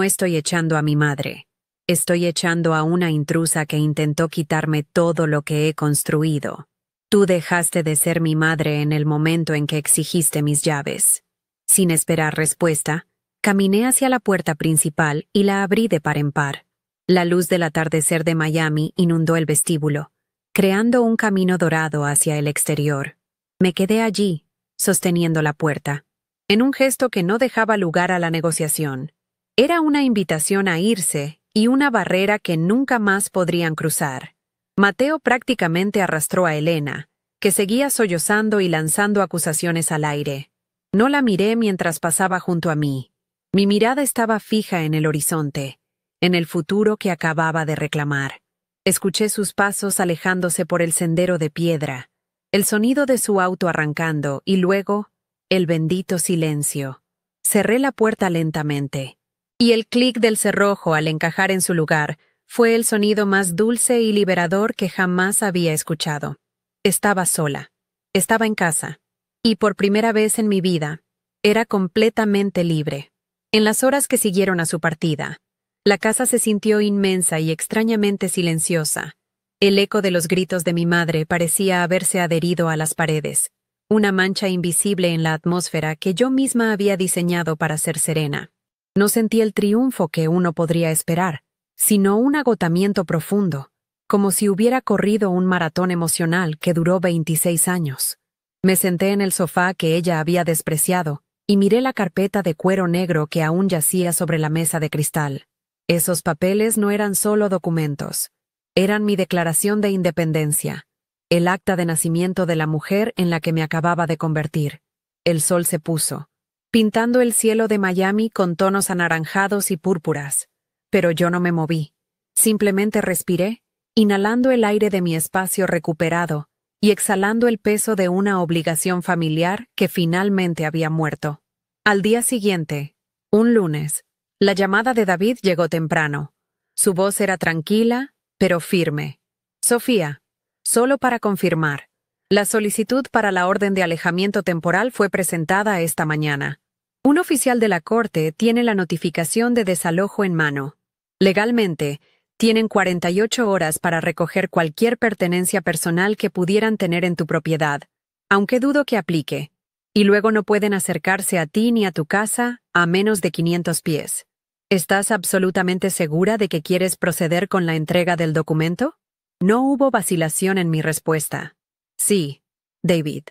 estoy echando a mi madre. Estoy echando a una intrusa que intentó quitarme todo lo que he construido. Tú dejaste de ser mi madre en el momento en que exigiste mis llaves. Sin esperar respuesta, caminé hacia la puerta principal y la abrí de par en par. La luz del atardecer de Miami inundó el vestíbulo, creando un camino dorado hacia el exterior. Me quedé allí, sosteniendo la puerta, en un gesto que no dejaba lugar a la negociación. Era una invitación a irse y una barrera que nunca más podrían cruzar. Mateo prácticamente arrastró a Elena, que seguía sollozando y lanzando acusaciones al aire. No la miré mientras pasaba junto a mí. Mi mirada estaba fija en el horizonte, en el futuro que acababa de reclamar. Escuché sus pasos alejándose por el sendero de piedra, el sonido de su auto arrancando y luego, el bendito silencio. Cerré la puerta lentamente, y el clic del cerrojo al encajar en su lugar fue el sonido más dulce y liberador que jamás había escuchado. Estaba sola. Estaba en casa. Y por primera vez en mi vida, era completamente libre. En las horas que siguieron a su partida, la casa se sintió inmensa y extrañamente silenciosa. El eco de los gritos de mi madre parecía haberse adherido a las paredes, una mancha invisible en la atmósfera que yo misma había diseñado para ser serena. No sentí el triunfo que uno podría esperar, sino un agotamiento profundo, como si hubiera corrido un maratón emocional que duró 26 años. Me senté en el sofá que ella había despreciado y miré la carpeta de cuero negro que aún yacía sobre la mesa de cristal. Esos papeles no eran solo documentos, eran mi declaración de independencia, el acta de nacimiento de la mujer en la que me acababa de convertir. El sol se puso, pintando el cielo de Miami con tonos anaranjados y púrpuras. Pero yo no me moví. Simplemente respiré, inhalando el aire de mi espacio recuperado y exhalando el peso de una obligación familiar que finalmente había muerto. Al día siguiente, un lunes, la llamada de David llegó temprano. Su voz era tranquila, pero firme. Sofía, solo para confirmar, la solicitud para la orden de alejamiento temporal fue presentada esta mañana. Un oficial de la corte tiene la notificación de desalojo en mano. Legalmente, tienen 48 horas para recoger cualquier pertenencia personal que pudieran tener en tu propiedad, aunque dudo que aplique, y luego no pueden acercarse a ti ni a tu casa a menos de 500 pies. ¿Estás absolutamente segura de que quieres proceder con la entrega del documento? No hubo vacilación en mi respuesta. Sí, David.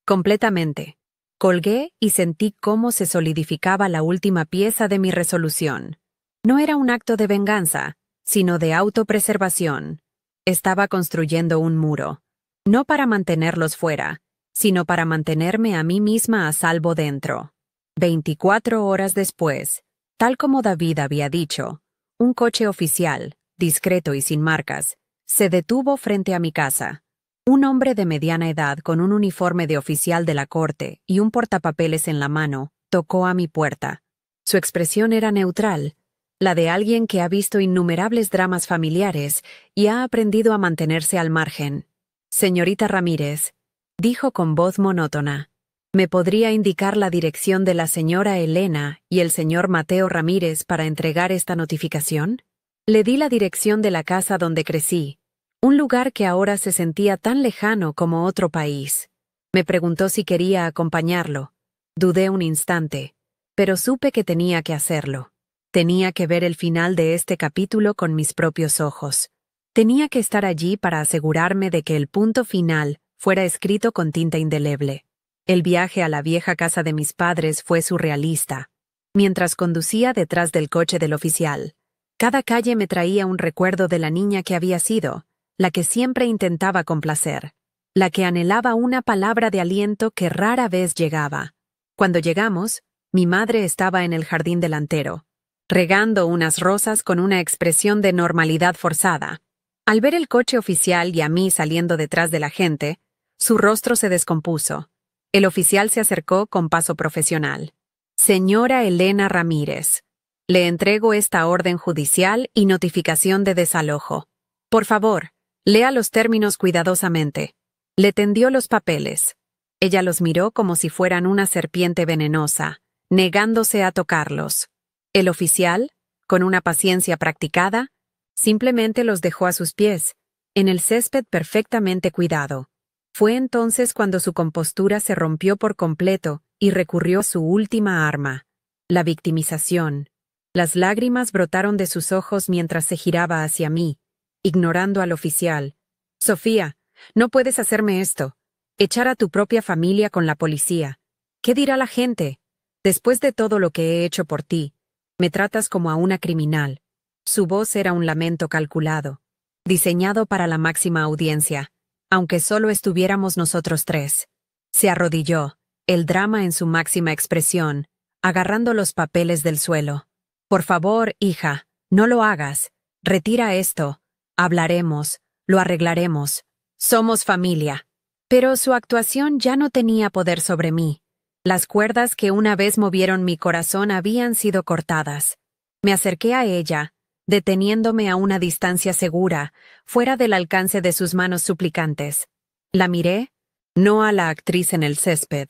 Completamente. Colgué y sentí cómo se solidificaba la última pieza de mi resolución. No era un acto de venganza, sino de autopreservación. Estaba construyendo un muro, no para mantenerlos fuera, sino para mantenerme a mí misma a salvo dentro. 24 horas después, tal como David había dicho, un coche oficial, discreto y sin marcas, se detuvo frente a mi casa. Un hombre de mediana edad con un uniforme de oficial de la corte y un portapapeles en la mano tocó a mi puerta. Su expresión era neutral, la de alguien que ha visto innumerables dramas familiares y ha aprendido a mantenerse al margen. Señorita Ramírez, dijo con voz monótona, ¿me podría indicar la dirección de la señora Elena y el señor Mateo Ramírez para entregar esta notificación? Le di la dirección de la casa donde crecí, un lugar que ahora se sentía tan lejano como otro país. Me preguntó si quería acompañarlo. Dudé un instante, pero supe que tenía que hacerlo. Tenía que ver el final de este capítulo con mis propios ojos. Tenía que estar allí para asegurarme de que el punto final fuera escrito con tinta indeleble. El viaje a la vieja casa de mis padres fue surrealista. Mientras conducía detrás del coche del oficial, cada calle me traía un recuerdo de la niña que había sido, la que siempre intentaba complacer, la que anhelaba una palabra de aliento que rara vez llegaba. Cuando llegamos, mi madre estaba en el jardín delantero, regando unas rosas con una expresión de normalidad forzada. Al ver el coche oficial y a mí saliendo detrás de la gente, su rostro se descompuso. El oficial se acercó con paso profesional. Señora Elena Ramírez, le entrego esta orden judicial y notificación de desalojo. Por favor, Lea los términos cuidadosamente. Le tendió los papeles. Ella los miró como si fueran una serpiente venenosa, negándose a tocarlos. El oficial, con una paciencia practicada, simplemente los dejó a sus pies, en el césped perfectamente cuidado. Fue entonces cuando su compostura se rompió por completo y recurrió a su última arma, la victimización. Las lágrimas brotaron de sus ojos mientras se giraba hacia mí, ignorando al oficial. «Sofía, no puedes hacerme esto. Echar a tu propia familia con la policía. ¿Qué dirá la gente? Después de todo lo que he hecho por ti, me tratas como a una criminal». Su voz era un lamento calculado, diseñado para la máxima audiencia, aunque solo estuviéramos nosotros tres. Se arrodilló, el drama en su máxima expresión, agarrando los papeles del suelo. «Por favor, hija, no lo hagas. Retira esto. Hablaremos, lo arreglaremos. Somos familia». Pero su actuación ya no tenía poder sobre mí. Las cuerdas que una vez movieron mi corazón habían sido cortadas. Me acerqué a ella, deteniéndome a una distancia segura, fuera del alcance de sus manos suplicantes. La miré, no a la actriz en el césped,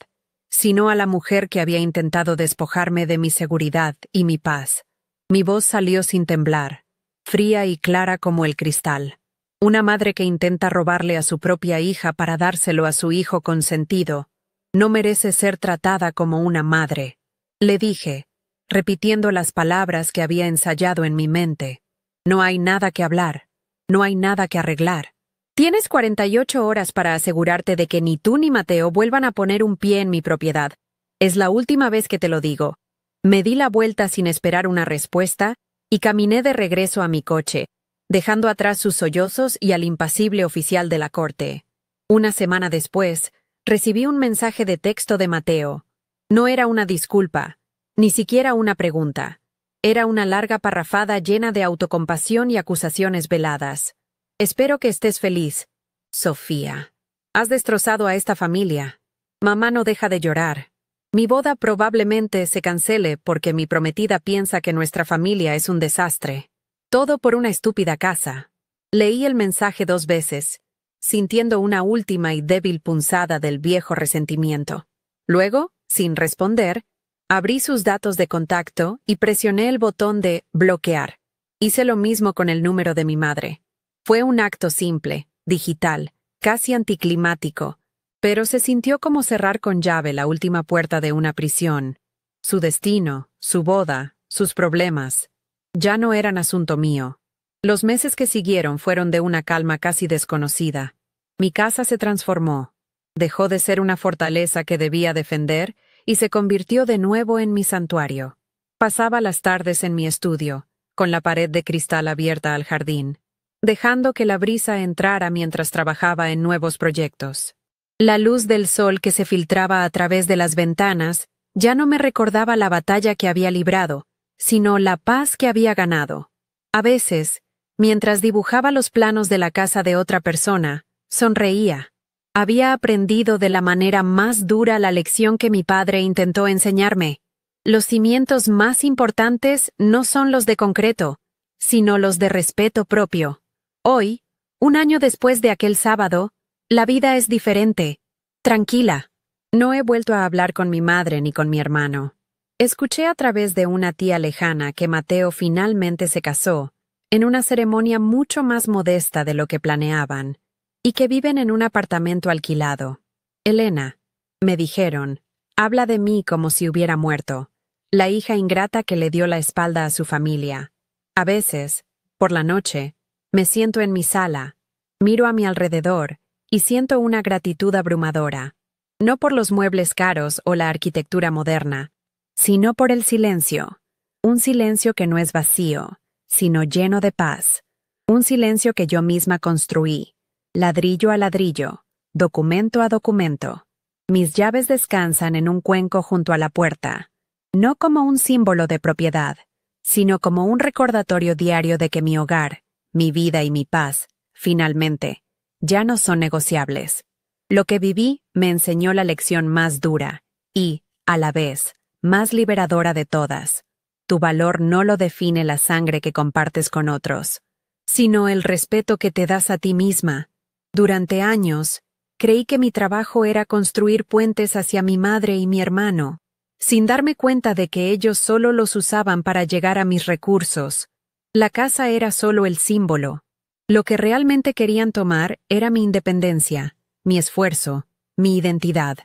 sino a la mujer que había intentado despojarme de mi seguridad y mi paz. Mi voz salió sin temblar, fría y clara como el cristal. Una madre que intenta robarle a su propia hija para dárselo a su hijo consentido, no merece ser tratada como una madre. Le dije, repitiendo las palabras que había ensayado en mi mente. No hay nada que hablar, no hay nada que arreglar. Tienes 48 horas para asegurarte de que ni tú ni Mateo vuelvan a poner un pie en mi propiedad. Es la última vez que te lo digo. Me di la vuelta sin esperar una respuesta y caminé de regreso a mi coche, dejando atrás sus sollozos y al impasible oficial de la corte. Una semana después, recibí un mensaje de texto de Mateo. No era una disculpa, ni siquiera una pregunta. Era una larga parrafada llena de autocompasión y acusaciones veladas. «Espero que estés feliz, Sofía. Has destrozado a esta familia. Mamá no deja de llorar. Mi boda probablemente se cancele porque mi prometida piensa que nuestra familia es un desastre. Todo por una estúpida casa». Leí el mensaje 2 veces, sintiendo una última y débil punzada del viejo resentimiento. Luego, sin responder, abrí sus datos de contacto y presioné el botón de bloquear. Hice lo mismo con el número de mi madre. Fue un acto simple, digital, casi anticlimático, pero se sintió como cerrar con llave la última puerta de una prisión. Su destino, su boda, sus problemas, ya no eran asunto mío. Los meses que siguieron fueron de una calma casi desconocida. Mi casa se transformó. Dejó de ser una fortaleza que debía defender y se convirtió de nuevo en mi santuario. Pasaba las tardes en mi estudio, con la pared de cristal abierta al jardín, dejando que la brisa entrara mientras trabajaba en nuevos proyectos. La luz del sol que se filtraba a través de las ventanas ya no me recordaba la batalla que había librado, sino la paz que había ganado. A veces, mientras dibujaba los planos de la casa de otra persona, sonreía. Había aprendido de la manera más dura la lección que mi padre intentó enseñarme. Los cimientos más importantes no son los de concreto, sino los de respeto propio. Hoy, un año después de aquel sábado, la vida es diferente, tranquila. No he vuelto a hablar con mi madre ni con mi hermano. Escuché a través de una tía lejana que Mateo finalmente se casó, en una ceremonia mucho más modesta de lo que planeaban, y que viven en un apartamento alquilado. Elena, me dijeron, habla de mí como si hubiera muerto, la hija ingrata que le dio la espalda a su familia. A veces, por la noche, me siento en mi sala, miro a mi alrededor y siento una gratitud abrumadora, no por los muebles caros o la arquitectura moderna, sino por el silencio, un silencio que no es vacío, sino lleno de paz, un silencio que yo misma construí, ladrillo a ladrillo, documento a documento. Mis llaves descansan en un cuenco junto a la puerta, no como un símbolo de propiedad, sino como un recordatorio diario de que mi hogar, mi vida y mi paz, finalmente, ya no son negociables. Lo que viví me enseñó la lección más dura y, a la vez, más liberadora de todas. Tu valor no lo define la sangre que compartes con otros, sino el respeto que te das a ti misma. Durante años, creí que mi trabajo era construir puentes hacia mi madre y mi hermano, sin darme cuenta de que ellos solo los usaban para llegar a mis recursos. La casa era solo el símbolo. Lo que realmente querían tomar era mi independencia, mi esfuerzo, mi identidad.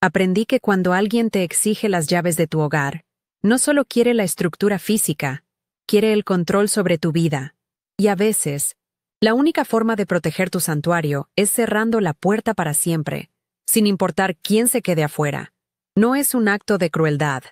Aprendí que cuando alguien te exige las llaves de tu hogar, no solo quiere la estructura física, quiere el control sobre tu vida. Y a veces, la única forma de proteger tu santuario es cerrando la puerta para siempre, sin importar quién se quede afuera. No es un acto de crueldad,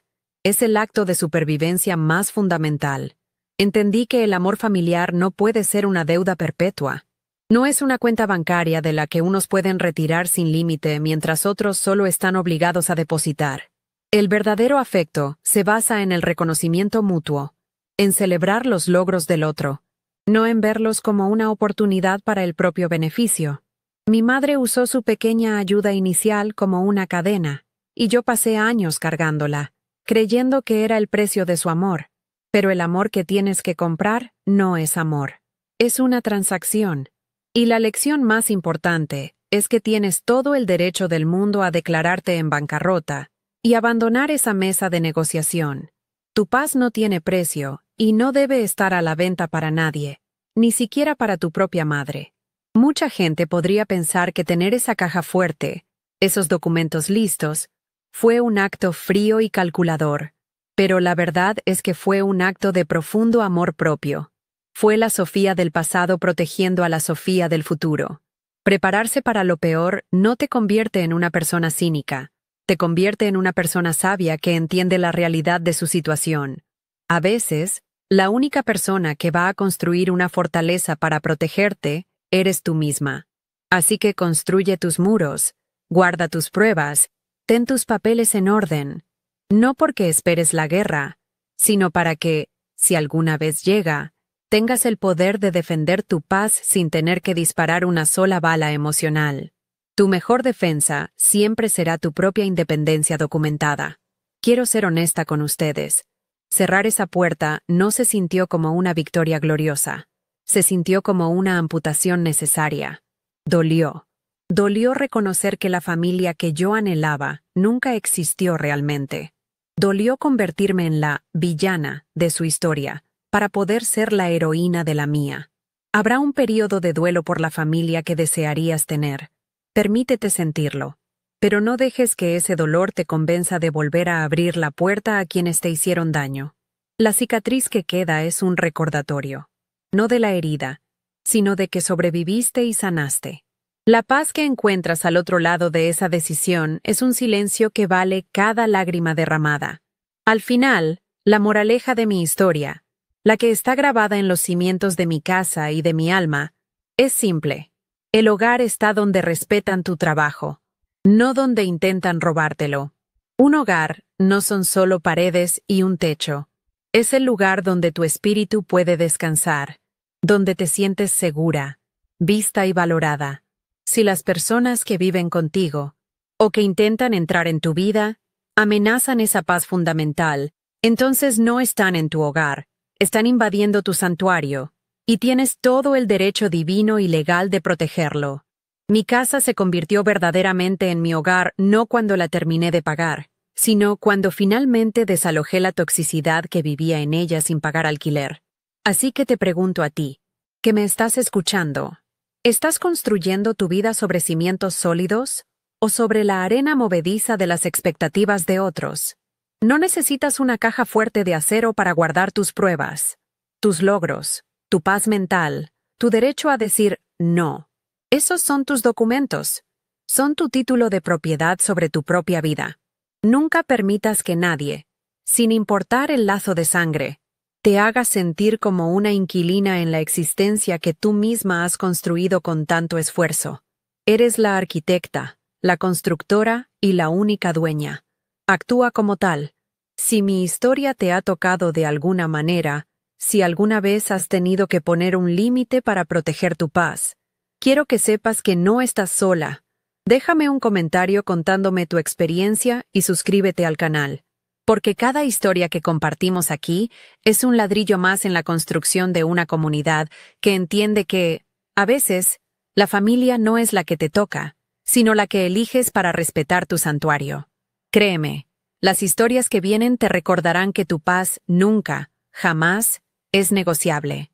es el acto de supervivencia más fundamental. Entendí que el amor familiar no puede ser una deuda perpetua. No es una cuenta bancaria de la que unos pueden retirar sin límite mientras otros solo están obligados a depositar. El verdadero afecto se basa en el reconocimiento mutuo, en celebrar los logros del otro, no en verlos como una oportunidad para el propio beneficio. Mi madre usó su pequeña ayuda inicial como una cadena, y yo pasé años cargándola, creyendo que era el precio de su amor. Pero el amor que tienes que comprar no es amor. Es una transacción. Y la lección más importante es que tienes todo el derecho del mundo a declararte en bancarrota y abandonar esa mesa de negociación. Tu paz no tiene precio y no debe estar a la venta para nadie, ni siquiera para tu propia madre. Mucha gente podría pensar que tener esa caja fuerte, esos documentos listos, fue un acto frío y calculador, pero la verdad es que fue un acto de profundo amor propio. Fue la Sofía del pasado protegiendo a la Sofía del futuro. Prepararse para lo peor no te convierte en una persona cínica, te convierte en una persona sabia que entiende la realidad de su situación. A veces, la única persona que va a construir una fortaleza para protegerte eres tú misma. Así que construye tus muros, guarda tus pruebas, ten tus papeles en orden, no porque esperes la guerra, sino para que, si alguna vez llega, tengas el poder de defender tu paz sin tener que disparar una sola bala emocional. Tu mejor defensa siempre será tu propia independencia documentada. Quiero ser honesta con ustedes. Cerrar esa puerta no se sintió como una victoria gloriosa. Se sintió como una amputación necesaria. Dolió. Dolió reconocer que la familia que yo anhelaba nunca existió realmente. Dolió convertirme en la villana de su historia, para poder ser la heroína de la mía. Habrá un periodo de duelo por la familia que desearías tener. Permítete sentirlo, pero no dejes que ese dolor te convenza de volver a abrir la puerta a quienes te hicieron daño. La cicatriz que queda es un recordatorio, no de la herida, sino de que sobreviviste y sanaste. La paz que encuentras al otro lado de esa decisión es un silencio que vale cada lágrima derramada. Al final, la moraleja de mi historia, la que está grabada en los cimientos de mi casa y de mi alma, es simple. El hogar está donde respetan tu trabajo, no donde intentan robártelo. Un hogar no son solo paredes y un techo. Es el lugar donde tu espíritu puede descansar, donde te sientes segura, vista y valorada. Si las personas que viven contigo, o que intentan entrar en tu vida, amenazan esa paz fundamental, entonces no están en tu hogar. Están invadiendo tu santuario, y tienes todo el derecho divino y legal de protegerlo. Mi casa se convirtió verdaderamente en mi hogar no cuando la terminé de pagar, sino cuando finalmente desalojé la toxicidad que vivía en ella sin pagar alquiler. Así que te pregunto a ti, que me estás escuchando, ¿estás construyendo tu vida sobre cimientos sólidos o sobre la arena movediza de las expectativas de otros? No necesitas una caja fuerte de acero para guardar tus pruebas, tus logros, tu paz mental, tu derecho a decir no. Esos son tus documentos. Son tu título de propiedad sobre tu propia vida. Nunca permitas que nadie, sin importar el lazo de sangre, te haga sentir como una inquilina en la existencia que tú misma has construido con tanto esfuerzo. Eres la arquitecta, la constructora y la única dueña. Actúa como tal. Si mi historia te ha tocado de alguna manera, si alguna vez has tenido que poner un límite para proteger tu paz, quiero que sepas que no estás sola. Déjame un comentario contándome tu experiencia y suscríbete al canal. porque cada historia que compartimos aquí es un ladrillo más en la construcción de una comunidad que entiende que, a veces, la familia no es la que te toca, sino la que eliges para respetar tu santuario. Créeme, las historias que vienen te recordarán que tu paz nunca, jamás, es negociable.